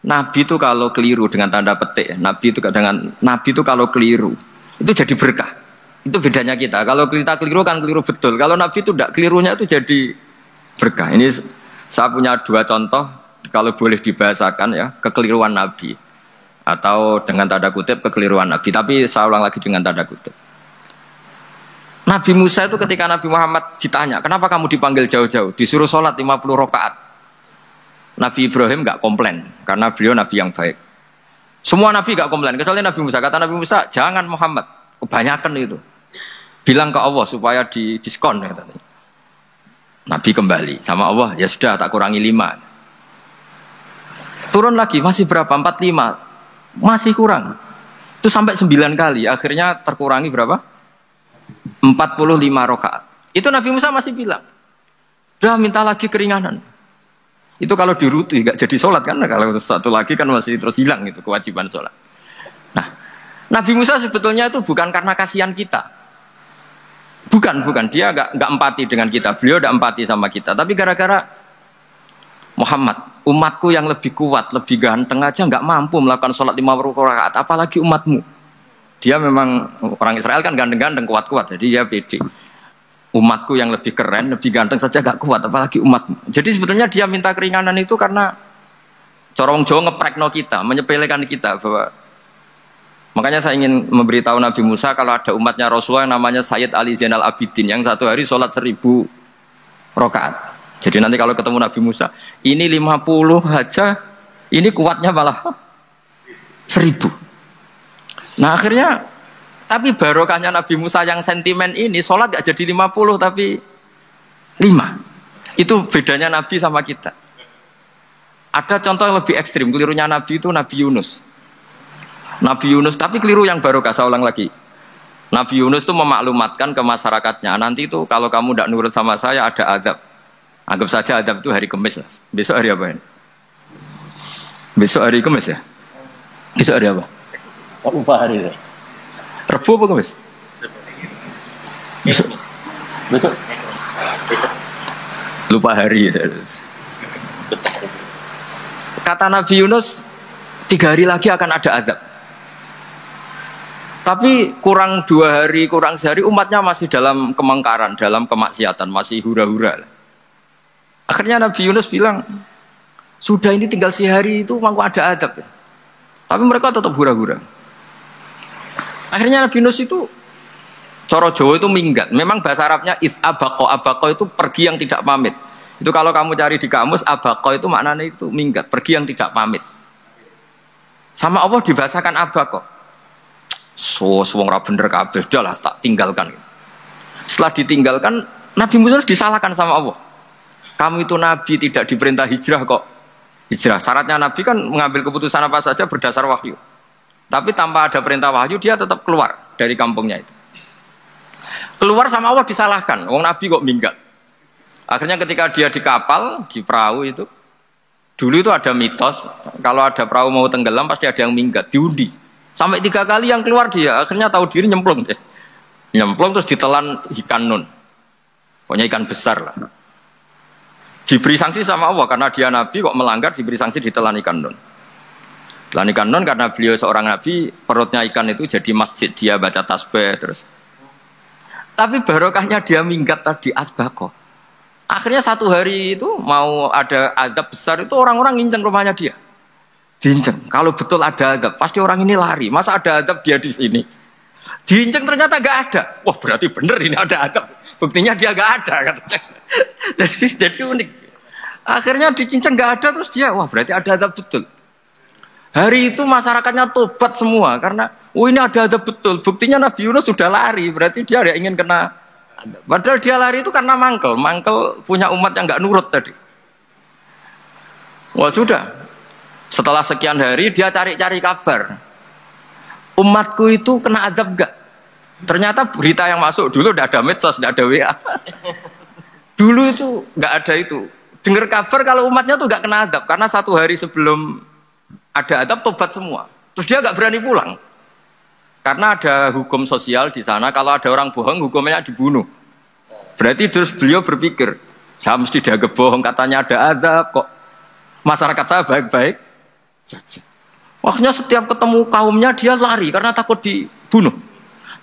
Nabi itu kalau keliru dengan tanda petik, nabi itu kalau keliru itu jadi berkah. Itu bedanya kita. Kalau kita keliru kan keliru betul. Kalau Nabi itu tidak, kelirunya itu jadi berkah. Ini saya punya dua contoh kalau boleh dibahasakan ya, kekeliruan Nabi atau dengan tanda kutip kekeliruan Nabi. Tapi saya ulang lagi dengan tanda kutip. Nabi Musa itu ketika Nabi Muhammad ditanya, kenapa kamu dipanggil jauh-jauh? Disuruh sholat 50 rakaat. Nabi Ibrahim nggak komplain karena beliau Nabi yang baik. Semua Nabi nggak komplain kecuali Nabi Musa. Kata Nabi Musa, jangan Muhammad, kebanyakan itu. Bilang ke Allah supaya di diskon ya, katanya. Nabi kembali sama Allah, ya sudah tak kurangi 5. Turun lagi masih berapa? 45. Masih kurang. Itu sampai 9 kali. Akhirnya terkurangi berapa? 45 rakaat. Itu Nabi Musa masih bilang, udah minta lagi keringanan. Itu kalau diruti nggak jadi sholat kan? Kalau satu lagi kan masih terus hilang itu kewajiban sholat. Nah, Nabi Musa sebetulnya itu bukan karena kasihan kita. Bukan. Dia nggak empati dengan kita. Beliau nggak empati sama kita. Tapi gara-gara Muhammad, umatku yang lebih kuat, lebih ganteng aja nggak mampu melakukan sholat 50 rakaat. Apalagi umatmu. Dia memang orang Israel kan ganteng-ganteng, kuat-kuat. Jadi dia pede. Umatku yang lebih keren, lebih ganteng saja nggak kuat. Apalagi umatmu. Jadi sebetulnya dia minta keringanan itu karena corong Jawa ngeprekno kita, menyepelekan kita bahwa. Makanya saya ingin memberitahu Nabi Musa kalau ada umatnya Rasulullah yang namanya Sayyid Ali Zainal Abidin yang satu hari sholat 1000 rakaat. Jadi nanti kalau ketemu Nabi Musa, ini 50 aja, ini kuatnya malah 1000. Nah akhirnya, tapi barokahnya Nabi Musa yang sentimen ini, sholat gak jadi 50 tapi 5. Itu bedanya Nabi sama kita. Ada contoh yang lebih ekstrim, kelirunya Nabi itu Nabi Yunus. Nabi Yunus, tapi keliru yang barokah, saya ulang lagi. Nabi Yunus itu memaklumatkan ke masyarakatnya, nanti itu kalau kamu tidak nurut sama saya ada azab. Anggap saja azab itu hari Kamis. Besok hari apa ini? Besok hari Kamis ya? Besok hari apa? Lupa hari itu. Rebu apa Kamis? Besok. Lupa hari ya. Kata Nabi Yunus, 3 hari lagi akan ada azab. Tapi kurang 2 hari, kurang sehari umatnya masih dalam kemungkaran, dalam kemaksiatan, masih hura-hura. Akhirnya Nabi Yunus bilang, sudah ini tinggal sehari itu mau ada adab. Tapi mereka tetap hura-hura. Akhirnya Nabi Yunus itu, coro Jawa itu minggat. Memang bahasa Arabnya abako itu pergi yang tidak pamit. Itu kalau kamu cari di kamus, abako itu maknanya itu minggat, pergi yang tidak pamit. Sama Allah dibahasakan abako. Wong ra bener kabeh, udahlah tak tinggalkan. Setelah ditinggalkan Nabi Musa disalahkan sama Allah. Kamu itu nabi tidak diperintah hijrah kok. Hijrah. Syaratnya nabi kan mengambil keputusan apa saja berdasar wahyu. Tapi tanpa ada perintah wahyu dia tetap keluar dari kampungnya itu. Keluar sama Allah disalahkan. Wong nabi kok minggat. Akhirnya ketika dia di kapal, di perahu itu, dulu itu ada mitos, kalau ada perahu mau tenggelam pasti ada yang minggat, diundi. Sampai 3 kali yang keluar dia, akhirnya tahu diri nyemplung deh. Nyemplung terus ditelan ikan nun. Pokoknya ikan besar lah. Diberi sanksi sama Allah karena dia nabi kok melanggar, diberi sanksi ditelan ikan nun. Telan ikan nun karena beliau seorang nabi, perutnya ikan itu jadi masjid, dia baca tasbih terus. Tapi barokahnya dia minggat tadi asbaqo. Akhirnya 1 hari itu mau ada azab besar itu orang-orang nginceng rumahnya dia. Diinceng. Kalau betul ada azab, pasti orang ini lari. Masa ada azab dia di sini? Diinceng ternyata gak ada. Wah berarti bener ini ada azab. Buktinya dia gak ada. jadi unik. Akhirnya dicinceng gak ada terus dia, wah berarti ada azab betul. Hari itu masyarakatnya tobat semua karena, ini ada azab betul. Buktinya Nabi Yunus sudah lari, berarti dia ada ingin kena. Padahal dia lari itu karena mangkel punya umat yang nggak nurut tadi. Wah sudah, setelah sekian hari dia cari-cari kabar. Umatku itu kena azab nggak? Ternyata berita yang masuk dulu udah ada medsos, udah ada WA. Dulu itu nggak ada itu. Dengar kabar kalau umatnya tuh nggak kena azab karena 1 hari sebelum ada azab tobat semua. Terus dia nggak berani pulang. Karena ada hukum sosial di sana, kalau ada orang bohong hukumnya dibunuh. Berarti terus beliau berpikir, saya mesti dianggap bohong, katanya ada azab kok. Masyarakat saya baik-baik saja. Akhirnya setiap ketemu kaumnya dia lari karena takut dibunuh.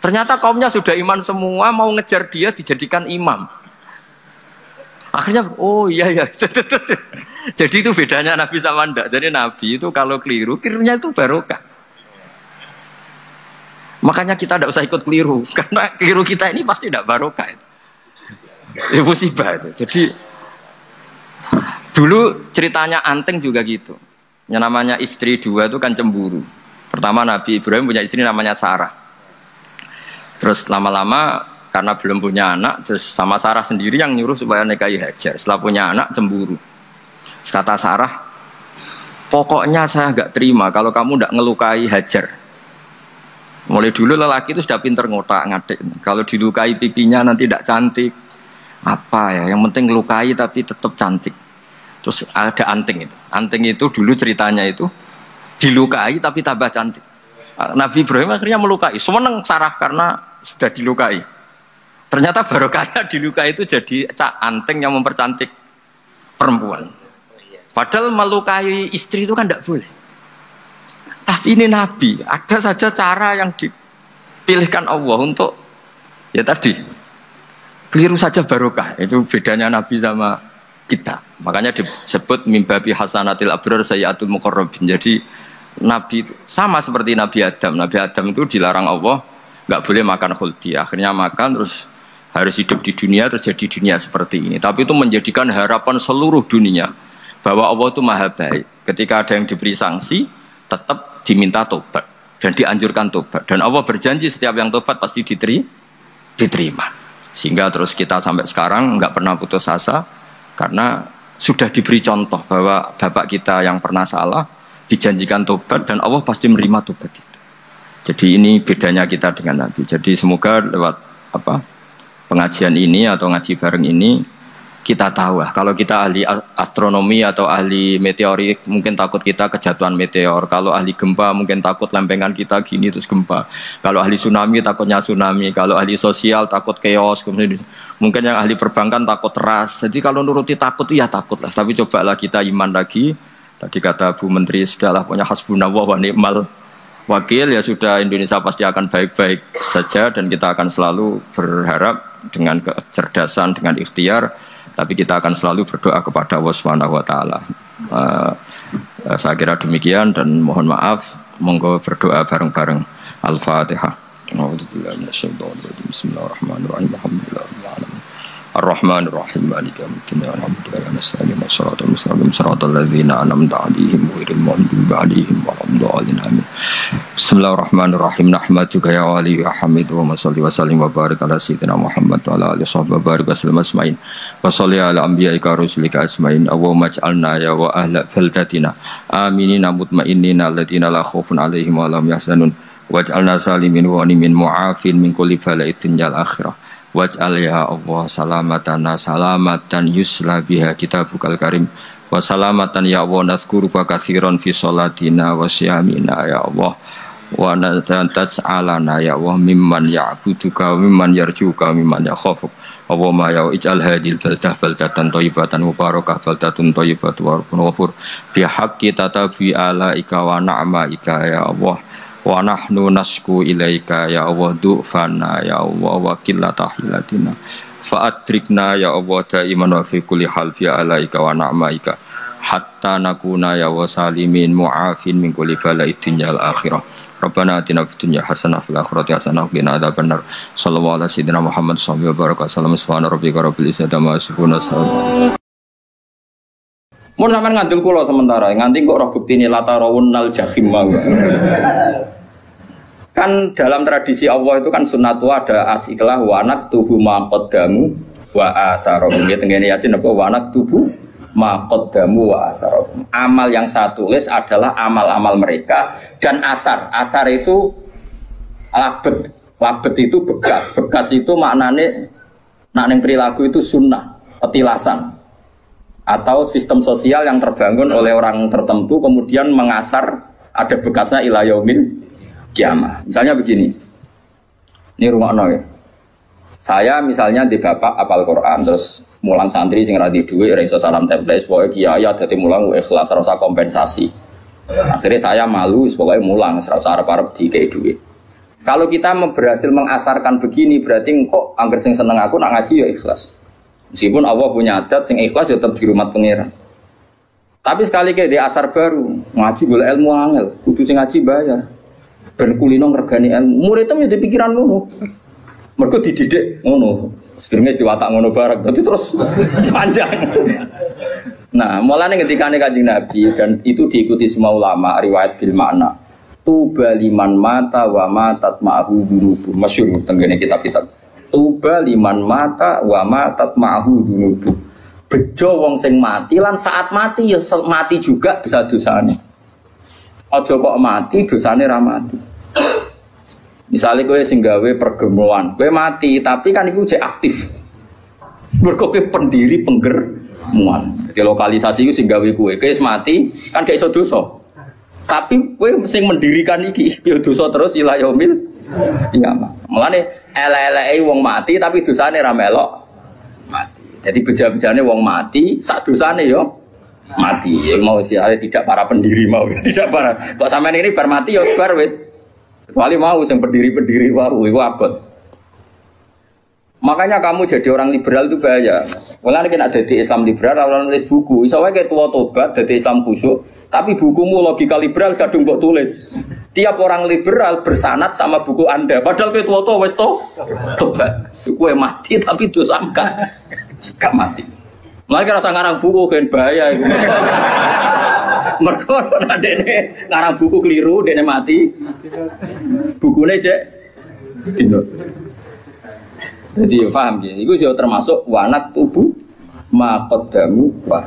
Ternyata kaumnya sudah iman semua, mau ngejar dia dijadikan imam. Akhirnya, oh iya. Jadi itu bedanya Nabi sama ndak. Jadi Nabi itu kalau kelirunya itu barokah. Makanya kita tidak usah ikut keliru, karena keliru kita ini pasti tidak barokah itu. Ya musibah itu. Jadi dulu ceritanya Anting juga gitu. Yang namanya istri 2 itu kan cemburu. Pertama Nabi Ibrahim punya istri namanya Sarah. Terus lama-lama karena belum punya anak, terus sama Sarah sendiri yang nyuruh supaya nikahi Hajar. Setelah punya anak cemburu. Terus kata Sarah, pokoknya saya nggak terima kalau kamu tidak ngelukai Hajar. Mulai dulu lelaki itu sudah pinter ngotak-ngatik. Kalau dilukai pipinya nanti tidak cantik. Apa ya? Yang penting ngelukai tapi tetap cantik. Terus ada Anting itu. Anting itu dulu ceritanya itu dilukai tapi tambah cantik. Nabi Ibrahim akhirnya melukai. Seneng Sarah karena sudah dilukai. Ternyata barokahnya dilukai itu jadi Anting yang mempercantik perempuan. Padahal melukai istri itu kan tidak boleh. Tapi ini Nabi, ada saja cara yang dipilihkan Allah untuk, ya tadi, keliru saja barokah. Itu bedanya Nabi sama kita. Makanya disebut mimbabi hasanatil abrar sayyatul muqarrabin. Jadi Nabi itu sama seperti Nabi Adam. Nabi Adam itu dilarang Allah, nggak boleh makan khuldi. Akhirnya makan terus harus hidup di dunia, terus jadi dunia seperti ini. Tapi itu menjadikan harapan seluruh dunia bahwa Allah itu maha baik. Ketika ada yang diberi sanksi, tetap diminta tobat dan dianjurkan tobat, dan Allah berjanji setiap yang tobat pasti diterima. Sehingga terus kita sampai sekarang nggak pernah putus asa karena sudah diberi contoh bahwa bapak kita yang pernah salah dijanjikan tobat dan Allah pasti menerima tobat itu. Jadi ini bedanya kita dengan Nabi. Jadi semoga lewat pengajian ini atau ngaji bareng ini kita tahu kalau kita ahli astronomi atau ahli meteorik mungkin takut kita kejatuhan meteor. Kalau ahli gempa mungkin takut lempengan kita gini terus gempa. Kalau ahli tsunami takutnya tsunami. Kalau ahli sosial takut chaos. Mungkin yang ahli perbankan takut ras. Jadi kalau nuruti takut ya takutlah. Tapi cobalah kita iman lagi. Tadi kata Bu Menteri sudahlah punya hasbunallah wa ni'mal wakil, ya sudah, Indonesia pasti akan baik-baik saja dan kita akan selalu berharap dengan kecerdasan, dengan ikhtiar. Tapi kita akan selalu berdoa kepada Allah Subhanahu wa taala. Saya kira demikian dan mohon maaf, monggo berdoa bareng-bareng. Al-Fatihah. Bismillahirrahmanirrahim. Ar-Rahmanir Rahim Maliki Yaumiddin ya na'budu wa nasta'in shiratal mustaqim shiratal ladzina an'amta 'alaihim ghairil maghdubi 'alaihim waladdallin amin. Bismillahirrahmanirrahim. Nahmaduka ya wali ya hamid wa shalli wa sallim wa barik ala sayyidina Muhammad wa ala alihi wa barik wa sallam asma'in. Wa shalli ala anbiya'ika rusulika asma'in. Allahumma ij'alna ya wa ahla baldatina aminina mutma'innina alladziina la khaufun 'alaihim wa la hum yahzanun. Waj'alna salimin wa ghanimin mu'afin min kulli bala'id dunyal akhirah. Waj'al ya Allah salamatan yusla biha kitabukal karim wa salamatan ya Allah nazkuruka katsiran fi sholatina wa siyamina ya Allah wa taj'alana ya Allah mimman ya'buduka wa mimman yarjuka wa mimman yakhafuk Allahumma ya ij'al hadhil baldatan thayyibatan mubarakah baldatun thayyibatun wa rabbun ghafur bi haqqi tatabi alaika wa na'maika ya Allah wa nahnu nasku ilaika ya Allah du'fana ya Allah wa qillata hilatina fa adrikna ya Allah daiman wa fi kulli hal bi alaika wa na'maika hatta nakuna ya wa salimin mu'afin min kulli bala'id dunyal akhirah. Rabbana atina fid dunya hasanah fil akhirati hasanah wa qina adzabannar. Sallallahu alaihi wasallam Muhammad sallallahu alaihi wasallam. Subhana rabbika rabbil izzati amma yasifun. Mun sampean ngandel kula sementara, nganti kok roh buktine latarawunnal jahim mawon. Kan dalam tradisi Allah itu kan sunnatu ada asiklah wa naktubu ma qaddamu wa atharum. Ya tengene Yasin apa wa naktubu ma qaddamu wa atharum. Amal yang saya tulis adalah amal-amal mereka dan asar. Asar itu labet. Labet itu bekas. Bekas itu maknane nak ning perilaku itu sunnah, petilasan. Atau sistem sosial yang terbangun oleh orang tertentu kemudian mengasar ada bekasnya ila yaumil kiamah. Misalnya begini, ini rumah ya. Saya misalnya di bapak apal Quran terus mulang santri sing ra di dhuwit ora iso salam template pokoke kiai dadi mulang ikhlas ora usah kompensasi. Akhirnya saya malu pokoke mulang ora usah arep-arep dikei dhuwit. Kalau kita berhasil mengasarkan begini berarti kok angger sing seneng aku nak ngaji ya ikhlas. Meskipun Allah punya adat sing ikhlas ya tetap di rumah pangeran. Tapi sekali kayak di asar baru ngaji golek ilmu angel, kudu sing ngaji bayar. Ben kulino ngregani ilmu. Muridnya ya pikiran ngono. Mergo dididik ngono. Sedurunge diwatak ngono bareng. Dadi terus panjang. Nah, mulane ngendikane Kanjeng Nabi dan itu diikuti semua ulama riwayat bil makna. Tuba liman mata wa matat ma'hu dzunubu. Masyhur tengene kitab-kitab. Tuba liman mata wa matat ma'hu dzunubu. Bejo wong sing mati lan saat mati ya mati juga bisa dosane. Aja kok mati dosane ra mati. Misalnya kowe sing gawe pergemuan, kowe mati tapi kan iku jek aktif. Mergo kowe pendiri penggermuan. Jadi lokalisasi iku sing gawe kowe wis mati kan gak iso dosa. Tapi kowe sing mendirikan iki ya dosa terus ila yaumil qiyamah. Mulane elek-eleke wong mati tapi dosane ra melok mati. Jadi beja-bejane wong mati sak dosane yo mati. Yang mau siale tidak para pendiri mau tidak para. Kok sampean ini bar mati yo bar wis. Kecuali mau sing pendiri-pendiri wae iku abot. Makanya kamu jadi orang liberal itu bahaya. Mulane nek dadi Islam liberal ora nulis buku, iso wae ketua tobat dadi Islam khusyuk, tapi bukumu logika liberal kadung mbok tulis. Tiap orang liberal bersanad sama buku Anda, padahal ketua to wis tobat. Kowe mati tapi dosa gak mati. Mulane rasa ngarang buku kan bahaya iku. Mergo dene ngarang buku keliru, dene mati. Bukune cek dino. Jadi paham ya, itu juga termasuk wanak tubuh maqaddamu wa.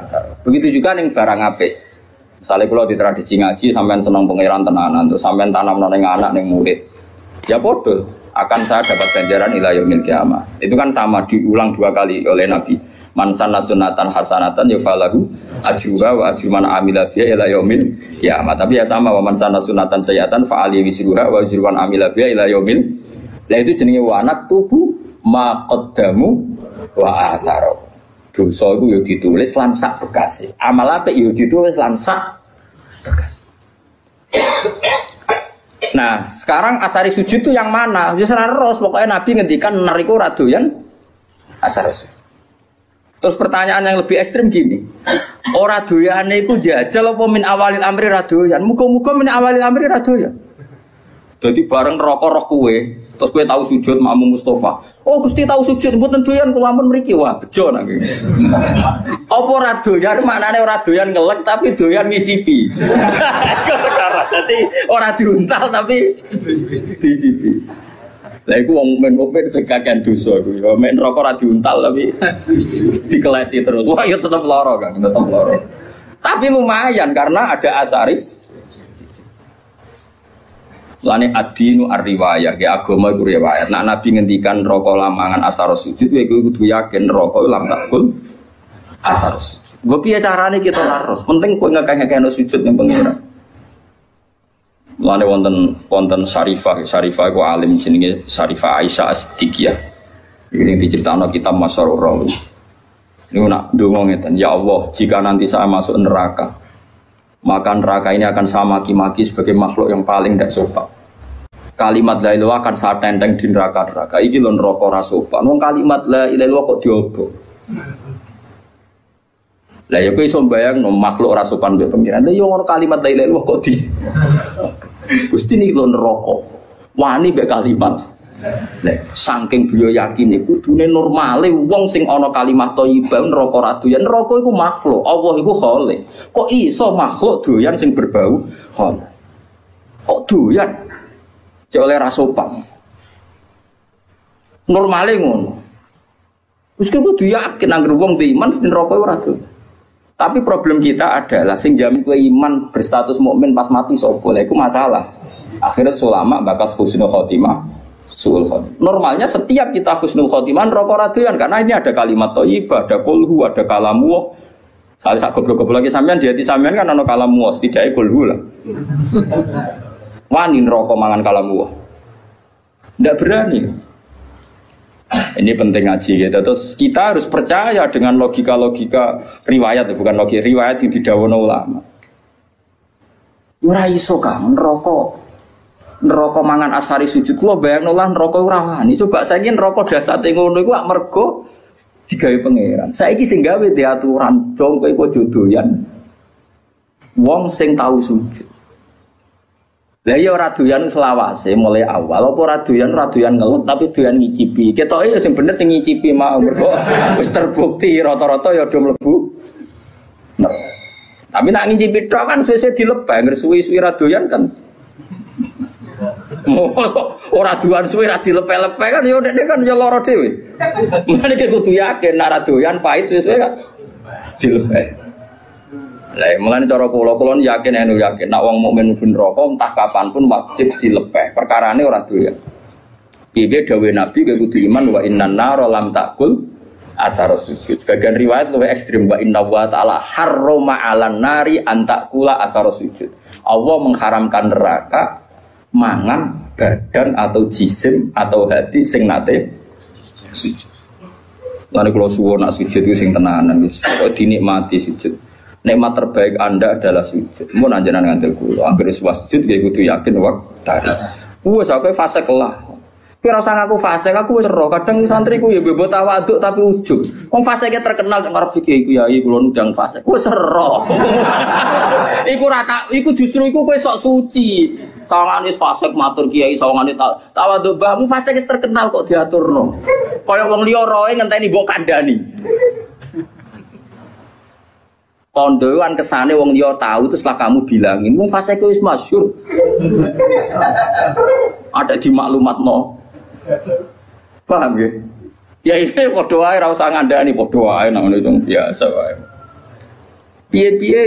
Begitu juga ning barang apik. Misalnya kalau di tradisi ngaji sampean seneng pangeran tenanan, terus sampean tanam ning anak ning murid. Ya bodoh, akan saya dapat ganjaran ila yaumil qiyamah. Itu kan sama diulang 2 kali oleh Nabi. Man sanna sunnatan hasanatan yafalahu ajruha wa ajru man amila biha ila yaumil qiyamah. Tapi ya sama wa man sanna sunnatan sayyatan fa ali wisruha wa ajru man amila biha ila yaumil. Lah itu jenenge wanak tubuh maqaddamu wa atharu. Dosa iku yo ditulis lan sak bekase. Amal apik yo ditulis lan sak bekase. Nah, sekarang asari sujud itu yang mana? Ya senaros pokoknya Nabi ngendikan nariku ra doyan asar sujud. Terus pertanyaan yang lebih ekstrim gini. Ora doyane iku jajal apa min awalil amri ra doyan? Muga-muga min awalil amri ra doyan. Jadi bareng rokok roh kue, terus kue tahu sujud makmum Mustafa. Oh Gusti tahu sujud, mboten doyan kula ampun mriki wah bejo nang kene. Apa ora doyan maknane ora doyan ngelek tapi doyan ngicipi. Dadi ora diuntal tapi dicipi. Lah iku wong mukmin sing kakean dosa iku. Ya men rokok ora diuntal tapi dikeleti terus. Wah ya tetep lara kan, tetep lara. Tapi lumayan karena ada asaris. Lane adinu ar-riwayah, ya agama iku riwayat. Nek Nabi ngendikan rokok lamangan asar sujud, kowe kudu yakin rokok lam takul asar sujud. Gue piye carane kita harus penting kowe ngekek-ngekekno sujud ning pengira. Lane wonten Syarifah iku alim jenenge Syarifah Aisyah As-Siddiqiyah. Iki sing diceritakno kitab Masyarur Rawi. Niku nak ndonga ngeten, ya Allah, jika nanti saya masuk neraka, maka neraka ini akan saya maki-maki sebagai makhluk yang paling tidak sopan. Kalimat la ilaha akan saya tenteng di neraka-neraka. Iki lho neraka ora sopan. Wong kalimat la ilaha kok diobok. Lah ya kowe iso mbayangno makhluk ora sopan mbek pengiran. Lah yo ngono kalimat la ilaha kok di. Gusti niki lho neraka. Wani mbek kalimat. Lah saking beliau yakin iku kudune normale wong sing ana kalimat thayyibah neraka ra doyan. Neraka iku makhluk, Allah iku khalik. Kok iso makhluk doyan sing berbau khalik? Kok doyan? Cek oleh ra sopan. Normale ngono. Wis kudu yakin anggere wong iman neraka ora doyan. Tapi problem kita adalah sing jamin kowe iman berstatus mukmin pas mati sapa? Lha iku masalah. Akhirnya ulama bakas husnul khotimah. Suul khotimah. Normalnya setiap kita husnul khotimah rokok raduan karena ini ada kalimat thayyibah, ada kulhu, ada kalamu. Sale sak goblok-goblok lagi sampean di hati sampean kan ana kalamu, setidaknya kulhu lah. Wani rokok mangan kalamu. Ndak berani. Ini penting ngaji gitu. Terus kita harus percaya dengan logika-logika riwayat, bukan logika riwayat yang didhawuhna ulama. Ora iso kan neraka mangan asari sujud kula bayangno lah neraka ora wani. Coba saiki neraka dasate ngono iku ak mergo digawe pangeran. Saiki sing gawe diaturan jong kowe jodoyan. Wong sing tau sujud. Lah ya ora doyan selawase mulai awal apa ora doyan ngelut tapi doyan ngicipi. Ketoke ya sing bener sing ngicipi mau mergo wis terbukti rata-rata ya do mlebu. Tapi nak ngicipi tok kan sesuk dilepeh ngresuwi-suwi ra doyan kan. Ora duan suwe ra dilepe-lepe kan ya ndekne kan ya lara dhewe. Mulane kudu yakin nek ra doyan pahit suwe-suwe kan dilepe. Lah mulane cara kula yakin nek wong mukmin mlebu neraka entah kapan pun wajib dilepeh. Perkarane ora doyan. Piye dawuh Nabi kudu iman wa innan nar lam takul athar sujud. Sebagian riwayat lebih ekstrim wa inna wa ta'ala harrama 'alan nari an takula athar sujud. Allah mengharamkan neraka mangan badan atau jisim atau hati sing nate sujud. Lan kula suwun nak sujud itu sing tenanan wis kok dinikmati sujud. Nikmat terbaik Anda adalah sujud. Mun anjenan ngandel kula anggere sujud nggih kudu yakin waktari. Wes aku fase kelah. Kira usah ngaku fase aku wis ero. Kadang santriku ya bebo tawaduk tapi ujug. Wong fase terkenal nek arep iki iku ya kula nundang fase. Wis ero. Iku justru iku kowe sok suci. Sawangane fasik matur kiai, sawangane tawadhu mbahmu fasik wis terkenal kok diaturno. Kaya wong liya roe ngenteni mbok kandhani. Kondoan kesane wong liya tahu terus lah kamu bilangin, wong fasik wis masyhur. Ada di maklumatno. Paham nggih? Ya ini padha wae ra usah ngandhani, padha wae nang ngono biasa wae. Piye-piye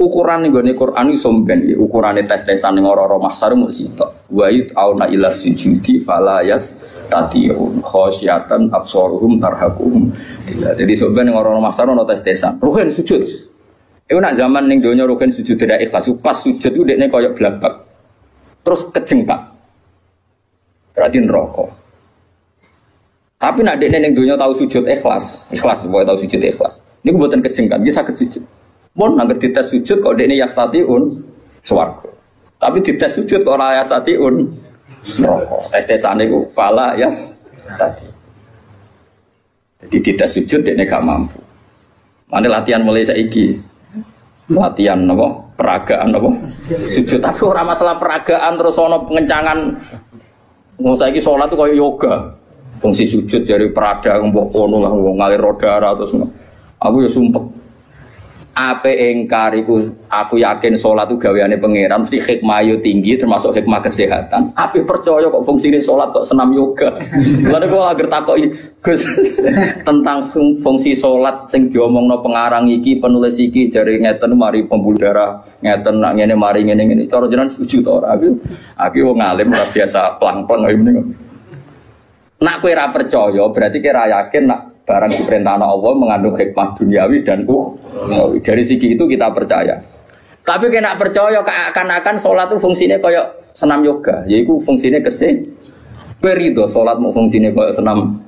ukuran ning gone Quran iso mben iki ukurane tes-tesan ning ora-ora mahsyar mung sitok wa auna ila sujudi fala yastati'un khasyatan absaruhum tarhaquhum. Jadi sampeyan ning ora-ora mahsyar ono tes-tesan ruhin sujud iku nak zaman ning donya ruhin sujud tidak ikhlas pas sujud ku dekne koyo blabak terus kejengkak berarti neraka. Tapi nak dekne ning donya tau sujud ikhlas pokoke tau sujud ikhlas niku mboten kejengkak nggih saged sujud. Mun nangger dites sujud kok dekne yastatiun swarga. Tapi dites sujud kok ora yastatiun neraka. Tes-tesane iku fala yastati. Jadi dites sujud dekne gak mampu. Mane latihan mulai saiki. latihan apa? Peragaan apa? Sujud. Tapi ora masalah peragaan terus ono pengencangan. Wong saiki salat tuh koyo yoga. Fungsi sujud dari perada mbok kono lah ngalir darah terus. Aku ya sumpek. Ape engkar iku aku yakin salat itu gaweane pangeran mesti hikmah yo tinggi termasuk hikmah kesehatan. Ape percaya kok fungsine salat kok senam yoga. Lalu kok agar takoki Gus tentang fungsi salat sing diomongno pengarang iki penulis iki jare ngeten mari pembuluh darah ngeten nak ngene mari ngene cara jenengan setuju to ora aku wong alim ora biasa plang-plang ngene. Nak kowe ora percaya berarti kowe ora yakin nak barang diperintahkan Allah mengandung hikmah duniawi dan dari segi itu kita percaya. Tapi kena percaya akan sholat itu fungsinya kayak senam yoga, yaitu fungsinya perido sholat mau fungsinya kayak senam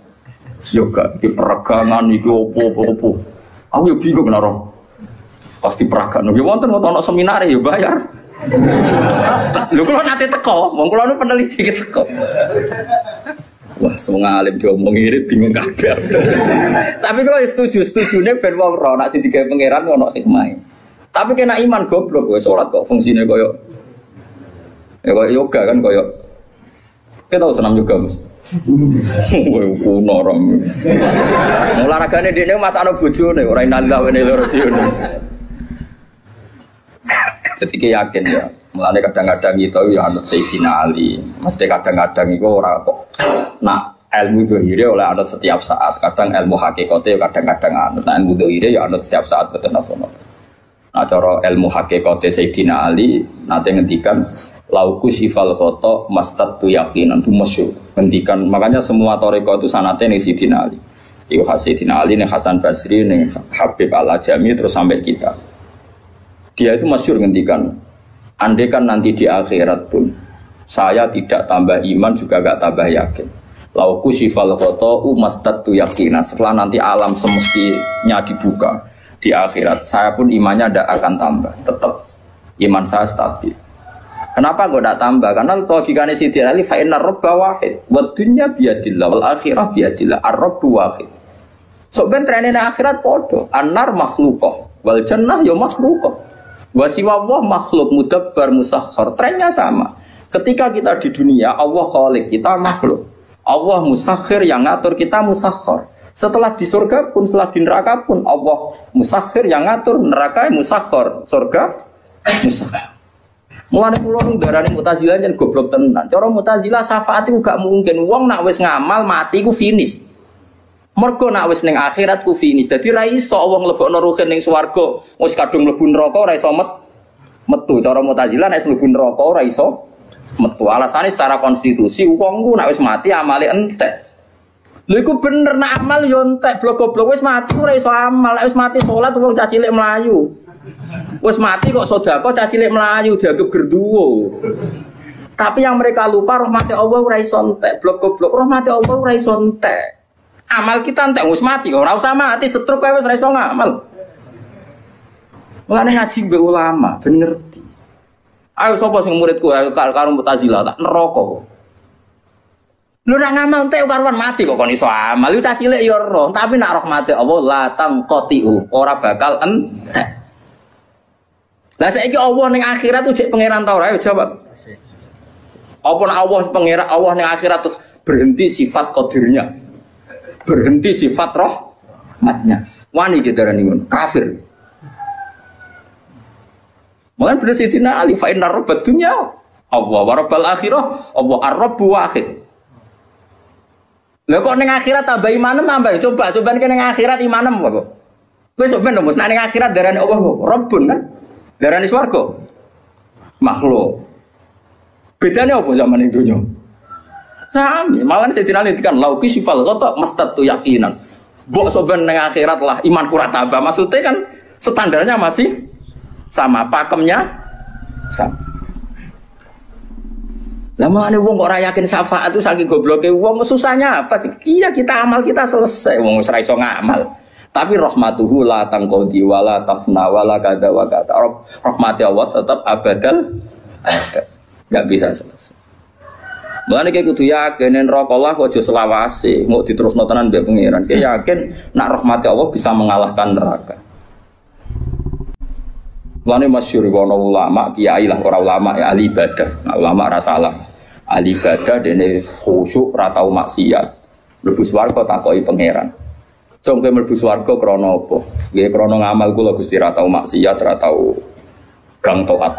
yoga di peregangan itu opo. Aku ya bingung naro pasti peragaan. Ya wonten seminar ya bayar. Lu kalau nanti teko, mau kalau nu peneliti teko. Wah, semua alim diomong irit bingung kabeh. Tapi kalau setuju-setujune ben wong ora nek sing digawe pangeran ono hikmah. Tapi kena iman goblok kowe salat kok fungsine koyo yoga kan koyo. Kita tahu senam yoga, Mas. Kowe kuno ora. Olahragane dhekne masakno bojone ora inalillah wa inna ilaihi raji'un. Jadi yakin ya. Mulane kadang-kadang itu ya anut Sayyidina Ali. Mesti kadang-kadang itu ora kok. Nah, ilmu zahire oleh anut setiap saat. Kadang ilmu hakikate kadang-kadang anut. Nah, ilmu zahire ya anut setiap saat betul apa. Nah, cara ilmu hakikate Sayyidina Ali nanti ngendikan lauku sifal khoto mastatu yaqinan itu masyhur. Ngendikan makanya semua thariqah itu sanate ning Sayyidina Ali. Iku Sayyidina Ali ning Hasan Basri ning Habib Al-Ajami terus sampai kita. Dia itu masyhur ngendikan andai kan nanti di akhirat pun saya tidak tambah iman juga gak tambah yakin. Lauku sifal khoto'u mastatu yakinan. Setelah nanti alam semestinya dibuka di akhirat, saya pun imannya tidak akan tambah. Tetap iman saya stabil. Kenapa kok tidak tambah? Karena logikanya Sayyidina Ali fa inna rabba wahid wa dunya biyadillah wal akhirah biyadillah ar-rabbu wahid. So ben trenene akhirat podo anar makhluqah wal jannah ya makhluqah. Wa siwa Allah makhluk mudabbar musakhkhar. Trennya sama. Ketika kita di dunia Allah khaliq, kita makhluk. Allah musakhir yang ngatur kita musakhkhar. Setelah di surga pun, setelah di neraka pun Allah musakhir yang ngatur, neraka musakhkhar, surga musakhkhar. Mulane kula nu darani Mu'tazilah jan goblok tenan. Cara Mu'tazilah syafaat iku gak mungkin. Wong nak wis ngamal mati iku finish. Mergo nak wis ning akhirat ku finish. Dadi ra iso wong mlebokno ruhin ning swarga, wis kadung mlebu neraka ora iso metu. Cara Mu'tazilah nek mlebu neraka ora iso metu. Alasane secara konstitusi wong ku nak wis mati amale entek. Lha iku bener nak amal yo entek, blok-blok wis mati ora iso amal. Wis mati salat wong cah cilik mlayu. Wis mati kok sedekah cah cilik mlayu dianggap gerduwo. Tapi yang mereka lupa rahmati Allah ora iso entek, blok-blok rahmati Allah ora iso entek. Amal kita entek wis mati kok ora usah mati setruk wae wis ora iso ngamal. Mulane ngaji mbek ulama ben ngerti. Ayo sapa sing muridku ayo karo Mu'tazilah tak neraka. Lu nak ngamal entek karuan mati kok kon iso amal. Lu tak cilik ya ora, tapi nak rahmati Allah la tangqatiu ora bakal entek. Lah saiki Allah ning akhirat tuh cek pangeran ta ora ayo jawab. Apa nak Allah pangeran Allah ning akhirat terus berhenti sifat qadirnya. Berhenti sifat rahmatnya. Wani gedaran ini kafir. Mulai bener Sayyidina Ali fa inna rabbad dunya Allah wa rabbal akhirah Allah ar-rabbu wahid. Lah kok ning akhirat tambah imanem tambah coba ning akhirat imanem kok. Kowe sok ben mesti ning akhirat darane Allah kok Rabbun kan. Darane swarga. Makhluk. Bedane apa zaman ning dunya? Sami, malah Sayyidina Ali kan lauki sifal ghata mastatu yaqinan. Mbok soben ning akhirat lah iman kurang tambah. Maksudnya kan standarnya masih sama, pakemnya sama. Lah mulane wong kok ora yakin syafaat itu saking gobloke wong susahnya apa sih? Iya kita amal kita selesai wong ora iso ngamal. Tapi rahmatuhu la tangqadi wala tafna wala kada wa kada. Rahmati Allah tetap abadal ada. Enggak bisa selesai. Mulane iki kudu yakin neraka Allah kok aja selawase, mau diterusno tenan mbek pangeran. Ki yakin nak rahmati Allah bisa mengalahkan neraka. Mulane masyhur ana ulama, kiai lah ora ulama ya ahli ibadah. Nah, ulama ra salah. Ahli ibadah dene khusyuk ra tau maksiat. Mlebu swarga takoki pangeran. Cung kowe mlebu swarga krana apa? Nggih krana ngamal kula Gusti ra tau maksiat, ra tau gang taat.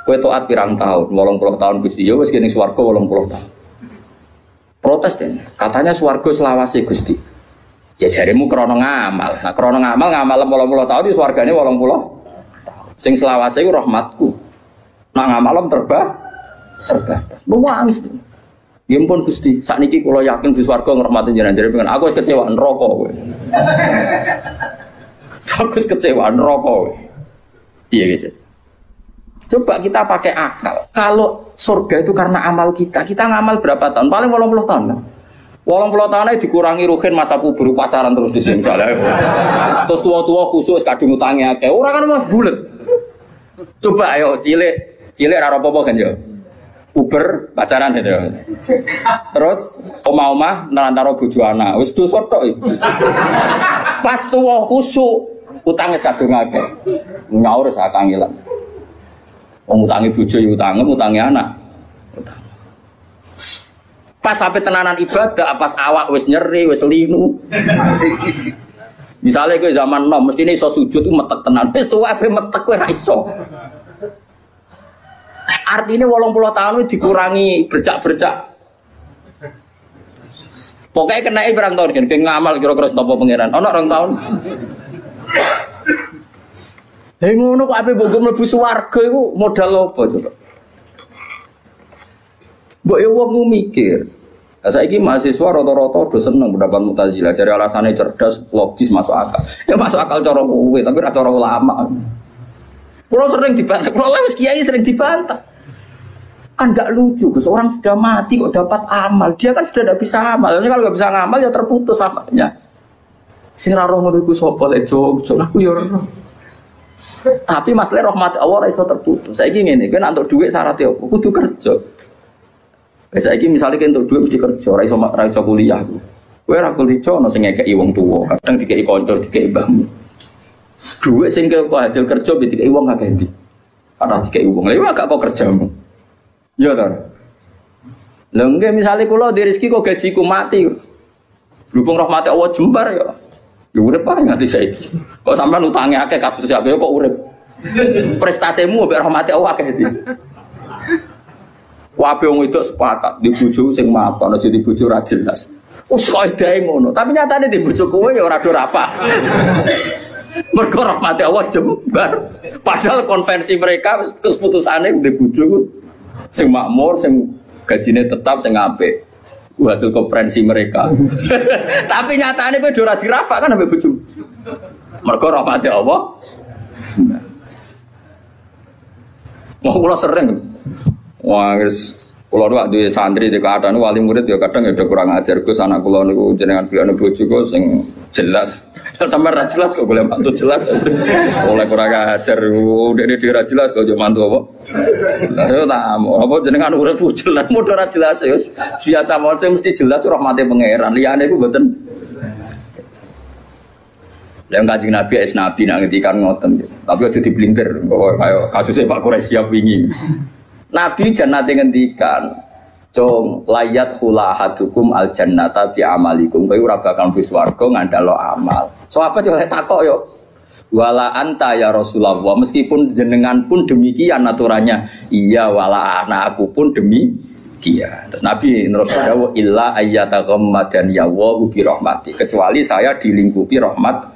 Kowe taat pirang tahun? 80 tahun Gusti. Ya wis kene swarga 80 tahun. Protes deh. Katanya swarga selawase Gusti. Ya jarimu krana ngamal. Nah krana ngamal 80 tahun di swargane 80 tahun. Sing selawase iku rahmatku. Nak ngamal terbatas. Nangis. Ya ampun Gusti, sakniki kula yakin di swarga ngrahmati jenengan. Aku wis kecewa neraka kowe. Aku wis kecewa neraka kowe. Iya gitu. Coba kita pakai akal. Kalau surga itu karena amal kita ngamal berapa tahun? Paling 80 tahun kan? 80 tahun aja dikurangi ruhin masa puber pacaran terus di sini misalnya. Terus tua-tua khusus kadung utangi akeh. Ora kan Mas bulet. Coba ayo cilik ora apa-apa kan ya. Puber pacaran gitu. Terus omah-omah nerantara bojo anak. Wis dosa tok iki. Pas tua khusyuk utang wis kadung akeh. Nyaur sak kangelan. Wong utangi bojo ya utangi anak. Pas sampai tenanan ibadah, pas awak wis nyeri, wis linu. Misalnya kowe zaman nom, mesti iso sujud ku metek tenan. Wis tuwa ape metek kowe ra iso. Artinya 80 tahun dikurangi bercak-bercak. Pokoknya kena berang tahun kan, ngamal kira-kira sapa pangeran. Ana 2 tahun. Hei ngono kok ape mbok mlebu swarga iku modal apa coba? Mbok yo wong mikir. Lah saiki mahasiswa rata-rata do seneng pendapat Mu'tazilah. Jare alasane cerdas, logis, masuk akal. Ya masuk akal cara kowe, tapi ora cara ulama. Kulo sering dibantah, kulo wis kiai sering dibantah. Kan enggak lucu, Gus. Orang sudah mati kok dapat amal. Dia kan sudah tidak bisa amal. Kalau enggak bisa ngamal ya terputus amalnya. Sing ra roh ngono iku sapa lek jog, aku ya ora. Tapi masalah rahmat Allah ora iso terputus. Saiki ngene, kowe nek entuk dhuwit syaratnya apa? Kudu kerja. Saiki misale kowe entuk dhuwit mesti kerja, ora iso kuliah. Kowe ora kuliah ono sing ngekeki wong tuwa, kadang dikeki kanca, dikeki mbahmu. Dhuwit sing kok hasil kerja dikeki wong akeh ndi? Ora dikeki wong. Lha agak kok kerjamu. Ya ta. Lha nggih misale kula di rezeki kok gajiku mati. Lupung rahmat Allah jembar ya. Ya urip ae nganti saiki. Kok sampean utange akeh kasus akeh kok urip. Prestasimu mbek rahmat Allah akeh ndi. Wae wong itu sepakat di bojo sing mapan aja di bojo ra jelas. Wis kaidahe ngono, tapi nyatane di bojo kowe ya ora do rafa. Mergo rahmat Allah jembar. Padahal konvensi mereka terus putusane di bojo sing makmur, sing gajine tetap, sing apik. Hasil konferensi mereka. Tapi nyatane kowe ora dirafak kan ambek bojomu. Mergo rahmate Allah. Wah kula sering. Wah wis kula duwe santri di keadaan wali murid ya kadang ya kurang ajar Gus anak kula niku jenengan bilane bojoku sing jelas. Sampai ra jelas kok boleh mantu jelas. Oleh kurang ajar dekne dhewe ra jelas kok yo mantu apa. Lah yo tak apa jenengan urip jelas modho ra jelas ya. Biasa mawon mesti jelas rahmate pangeran. Liyane iku mboten. Yang Kanjeng Nabi es nabi nak ngendikan ngoten. Tapi aja diblinter kaya kasusnya Pak Quraisy wingi. Nabi jannate ngendikan cung layat khulahadukum al jannata bi amalikum kowe ora bakal mlebu swarga ngandalo amal. Sahabat yo takok yo. Wala anta ya Rasulullah meskipun jenengan pun demikian aturannya. Iya wala aku pun demikian. Terus Nabi terus dawuh illa ayyataghammadan ya wa bi rahmati kecuali saya dilingkupi rahmat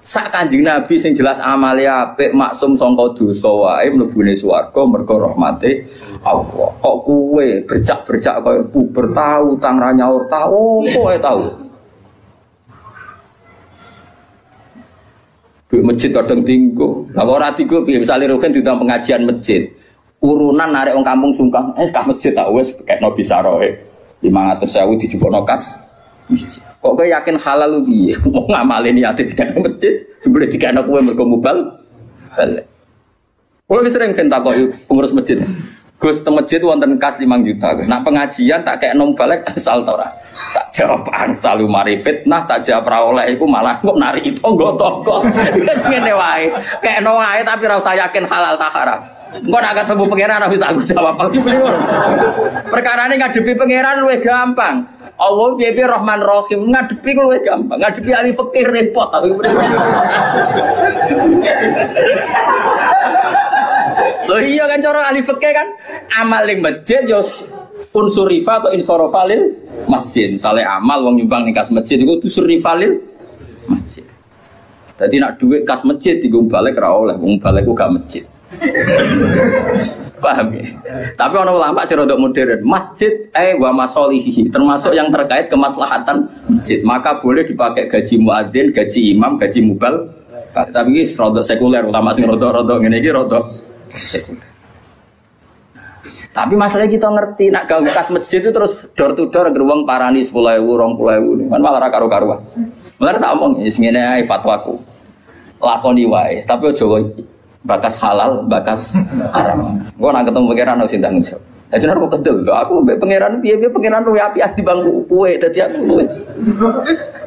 sak Kanjeng Nabi sing jelas amale apik maksum sangka dosa wae mlebune swarga mergo rahmate Allah. Kok kowe bercak-bercak kaya puber tau tang ra nyaur tau kowe tau. Di masjid kadang tinggo. Lah ora tinggo piye misale roken diundang pengajian masjid. Urunan narik wong kampung sungkan ka masjid tak wis kekno bisaroe 500.000 dijupukno kas. Kok kowe yakin halal lu piye? Mau ngamale niate dikene masjid, sebelum dikene kowe mergo mubal. Kulo wis sering kan takoki pengurus masjid. Gus teng masjid wonten kas 5 juta. Nak pengajian tak kayak nom balik asal tora. Tak jawab ansal mari fitnah, tak jawab ra oleh iku malah kok nari tonggo-tonggo. Wis ngene wae. Kekno wae tapi ra usah yakin halal tak haram. Engko nak ketemu pangeran harus tak jawab. Perkarane ngadepi pangeran luwih gampang. Allah piye-piye Rahman Rahim ngadepi luwih gampang. Ngadepi ahli fikih repot aku. Loh iya kan cara ahli fikih kan amal ning masjid yo unsur rifa atau insorofalil masjid. Misalnya amal wong nyumbang ning kas masjid iku unsur rifalil masjid. Dadi nak duit kas masjid digo balik ra oleh, wong balik ku gak masjid. Paham ya? Tapi ana ulama sing rodok modern, masjid wa masolihi termasuk yang terkait kemaslahatan masjid, maka boleh dipakai gaji muadzin, gaji imam, gaji mubal. Tapi iki rodok sekuler, ulama sing rodok-rodok ngene iki rodok sekuler. Tapi masalahnya kita ngerti nak gawe kas masjid itu terus door to door geruang parani 10.000, 20.000 kan malah ra karo-karuan. Mulane tak omong wis ngene ae fatwaku. Lakoni wae, tapi aja bakas halal, bakas haram. Gua nak ketemu pangeran harus tanggung jawab. Jadi aku kedel, aku mbek pangeran piye-piye pangeran luwih apik di bangku kowe dadi aku luwih.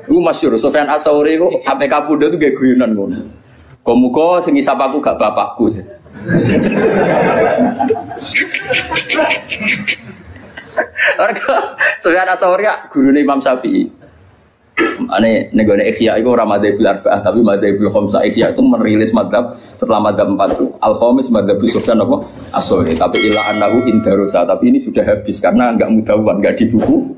Iku masyhur Sufyan Ats-Tsauri ku APK Pundho itu gak guyonan ngono. Muga sing isap aku gak bapakku. Orga Sufyan Ats-Tsauri gurune Imam Syafi'i. Ane negara Ikhya itu ora madzhabul arba'ah tapi madzhabul khamsah. Ikhya itu merilis madzhab setelah madzhab 4 itu al-khamis madzhab Sufyan apa Ats-Tsauri, tapi ila annahu indarusa, tapi ini sudah habis karena enggak mudawan, enggak di buku.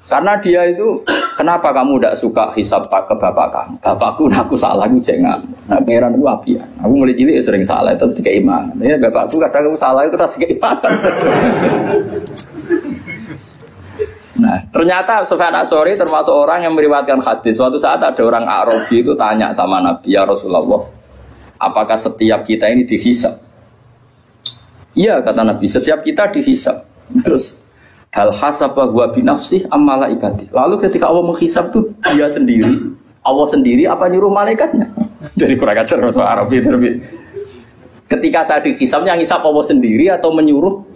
Karena dia itu, kenapa kamu tidak suka hisab ke bapak kamu? Bapakku aku salah, aku jangan. Nah, pangeran aku apian. Aku mulai cilik sering salah itu tiga iman. Ya bapakku kadang aku salah itu tiga iman. Nah, ternyata Sufyan Ats-Tsauri termasuk orang yang meriwayatkan hadis. Suatu saat ada orang Arabi itu tanya sama Nabi, ya Rasulullah, apakah setiap kita ini dihisab? Iya kata Nabi, setiap kita dihisab. Terus hal hasabah huwa binafsih am malaikati. Lalu ketika Allah menghisab itu dia sendiri, Allah sendiri apa nyuruh malaikatnya? Jadi kurang ajar orang Arabi terlebih. Ketika saya dihisab, yang hisab Allah sendiri atau menyuruh?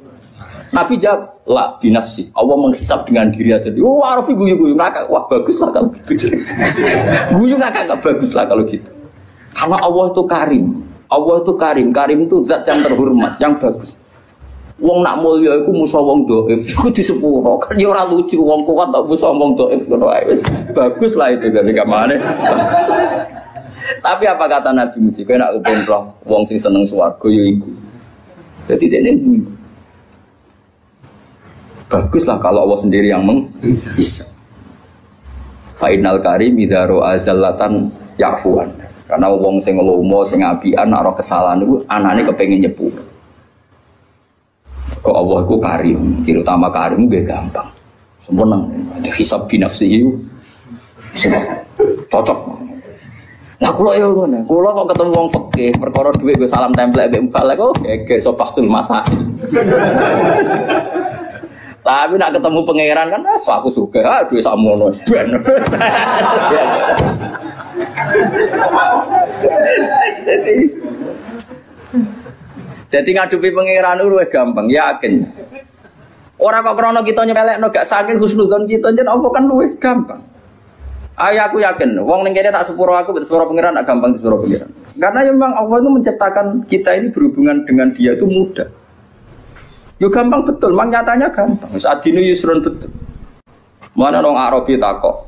Nabi jawab, la binafsi. Allah menghisab dengan diri sendiri. Oh, Arabi guyu-guyu ngakak. Wah, bagus lah kalau gitu. Guyu ngakak bagus lah kalau gitu. Karena Allah itu karim. Allah itu karim. Karim itu zat yang terhormat, yang bagus. Wong nak mulya iku musuh wong dhaif. Iku disepuro. Kan ya ora lucu wong kuat tak musuh wong dhaif ngono ae wis. Bagus lah itu dari kamane. Tapi apa kata Nabi Muji? Kowe nak kepen wong sing seneng swarga ya iku. Dadi dene baguslah kalau Allah sendiri yang menghisab. Fainal karim idaro azallatan yafuan. Karena wong sing lomo sing apian nek ora kesalahan iku anane kepengin nyepur. Kok Allah iku karim, ciri utama karim nggih gampang. Sempurna. Hisab binafsi itu cocok. Lah kula yo ngono. Kula kok ketemu wong fikih perkara dhuwit go salam templek mbek balik kok geger sopahsul masak. Tapi nak ketemu pangeran kan aku suka duwe samono ben. Jadi ngadepi pangeran luwih gampang, yakin. Ora kok krana kita nyepelekno gak saking husnudzon kita jen apa kan luwih gampang. Ayo aku yakin, wong ning kene tak sepuro aku sepuro pangeran tak gampang sepuro pangeran. Karena memang Allah itu menciptakan kita ini berhubungan dengan dia itu mudah. Yo gampang betul, memang nyatanya gampang. Saat ini yusrun betul. Mana orang Arabi takok,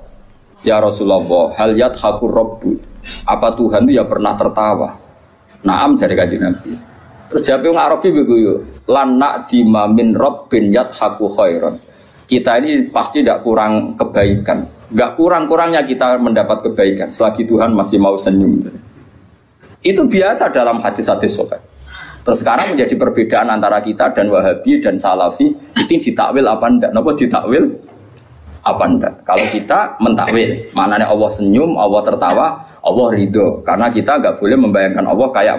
ya Rasulullah, hal yadhakur rabbu. Apa Tuhan itu ya pernah tertawa? Naam dari kanjeng Nabi. Terus jawab orang Arabi begitu, lan na'dima min rabbin yadhaku khairan. Kita ini pasti tidak kurang kebaikan. Enggak kurang-kurangnya kita mendapat kebaikan selagi Tuhan masih mau senyum. Itu biasa dalam hadis-hadis sahih. Terus sekarang menjadi perbedaan antara kita dan Wahabi dan Salafi itu ditakwil apa enggak? Napa ditakwil apa enggak? Kalau kita mentakwil, maknanya Allah senyum, Allah tertawa, Allah ridho. Karena kita enggak boleh membayangkan Allah kayak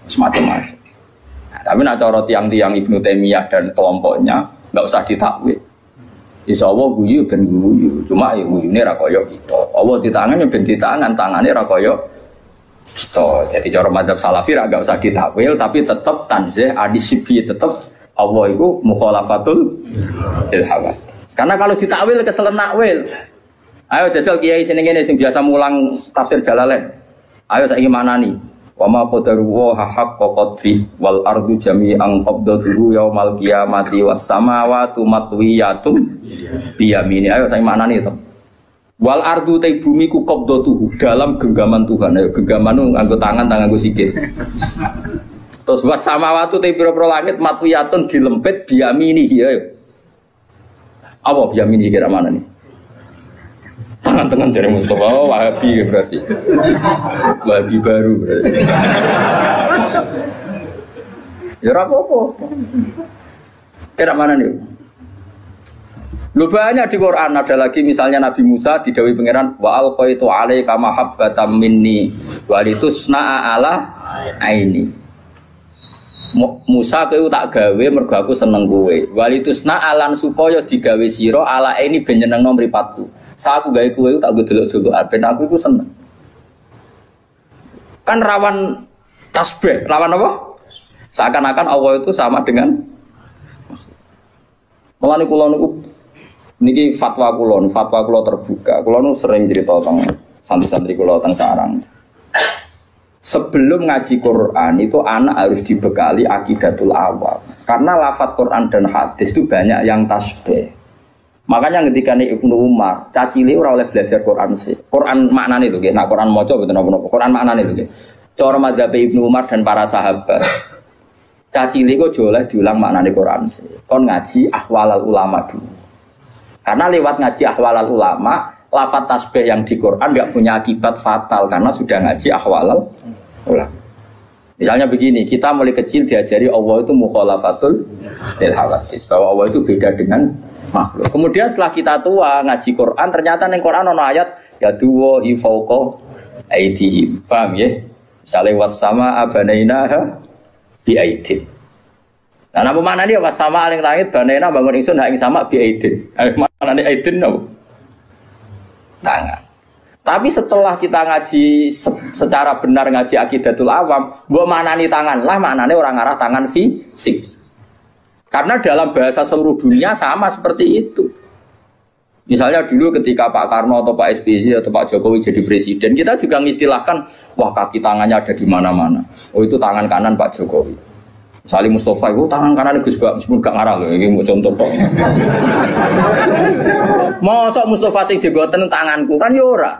semacam-macam. Nah, tapi nak cara tiang-tiang Ibnu Taimiyah dan kelompoknya enggak usah ditakwil. Insya Allah guyu ben guyu, cuma ya guyune ra kaya kita. Allah di tangannya ben di tangan, tangannya ra kaya Jadi cara madzhab Salafi agak usah ditakwil tapi tetap tanzih adisibi tetap Allah itu mukhalafatul lil hawadits. Karena kalau ditakwil keselen nakwil. Ayo jajal kiai sini ngene sing biasa mulang tafsir Jalalain. Ayo saiki manani. Wa ma qadaru wa haqqa qadri wal ardu jami'an qabdatuhu yaumal qiyamati was samawati matwiyatum biyamini. Ayo saiki manani to. Wal ardu te bumi ku qabdatuhu dalam genggaman Tuhan. Ayo genggaman nu nganggo tangan nganggo sikil. Terus was samawati te pira-pira langit matwiyatun dilempit biyamini ayo. Apa biyamini kira mana nih? Tangan-tangan dari Mustafa, Wahabi berarti. Wahabi baru berarti. Ya apa-apa. Kira mana nih? Lu banyak di Quran ada lagi misalnya Nabi Musa didhawuhi pangeran wa alqaitu alaika mahabbatan minni wa litusna'a ala aini. Musa kowe tak gawe mergo aku seneng kowe. Wa litusna'a lan supaya digawe sira ala aini ben nyenengno mripatku. Saat aku gawe kowe tak gue delok-delok ben aku iku seneng. Kan rawan tasbih, rawan apa? Seakan-akan Allah itu sama dengan mulane kula niku niki fatwa kula terbuka. Kula nu sering cerita tentang santri-santri kula tentang sarang. Sebelum ngaji Quran itu anak harus dibekali akidatul awam. Karena lafadz Quran dan hadis itu banyak yang tasbih. Makanya ketika nih Ibnu Umar, cacile ora oleh belajar Quran sih. Quran maknane lho nggih. Nah Quran maca mboten napa-napa. Quran maknane lho nggih. Cara madzhab Ibnu Umar dan para sahabat. Cacile kok oleh diulang maknane Quran sih. Kon ngaji ahwalal ulama dulu. Karena lewat ngaji ahwalal ulama, lafaz tasbih yang di Quran enggak punya akibat fatal karena sudah ngaji ahwalal ulama. Misalnya begini, kita mulai kecil diajari Allah itu mukhalafatul lil hawadits, bahwa Allah itu beda dengan makhluk. Kemudian setelah kita tua ngaji Quran, ternyata ning Quran ono ayat ya duwa ifauqa aidihim. Paham ya? Misalnya was-sama abanainaha bi aidin. Nah, napa maknane was-sama aling langit banaina bangun ingsun ha ing sama bi aidin. Maknane aidin no? Tangan. Tapi setelah kita ngaji secara benar ngaji akidatul awam, mbok maknani tangan lah maknane orang arah tangan fisik. Karena dalam bahasa seluruh dunia sama seperti itu. Misalnya dulu ketika Pak Karno atau Pak SBY atau Pak Jokowi jadi presiden, kita juga mengistilahkan, wah kaki tangannya ada di mana-mana. Oh itu tangan kanan Pak Jokowi. Salim Mustafa itu tangan kanan Gus Bak, meskipun gak ngarah loh, ini mau contoh kok. Mosok Mustafa sing jenggoten tanganku kan yora.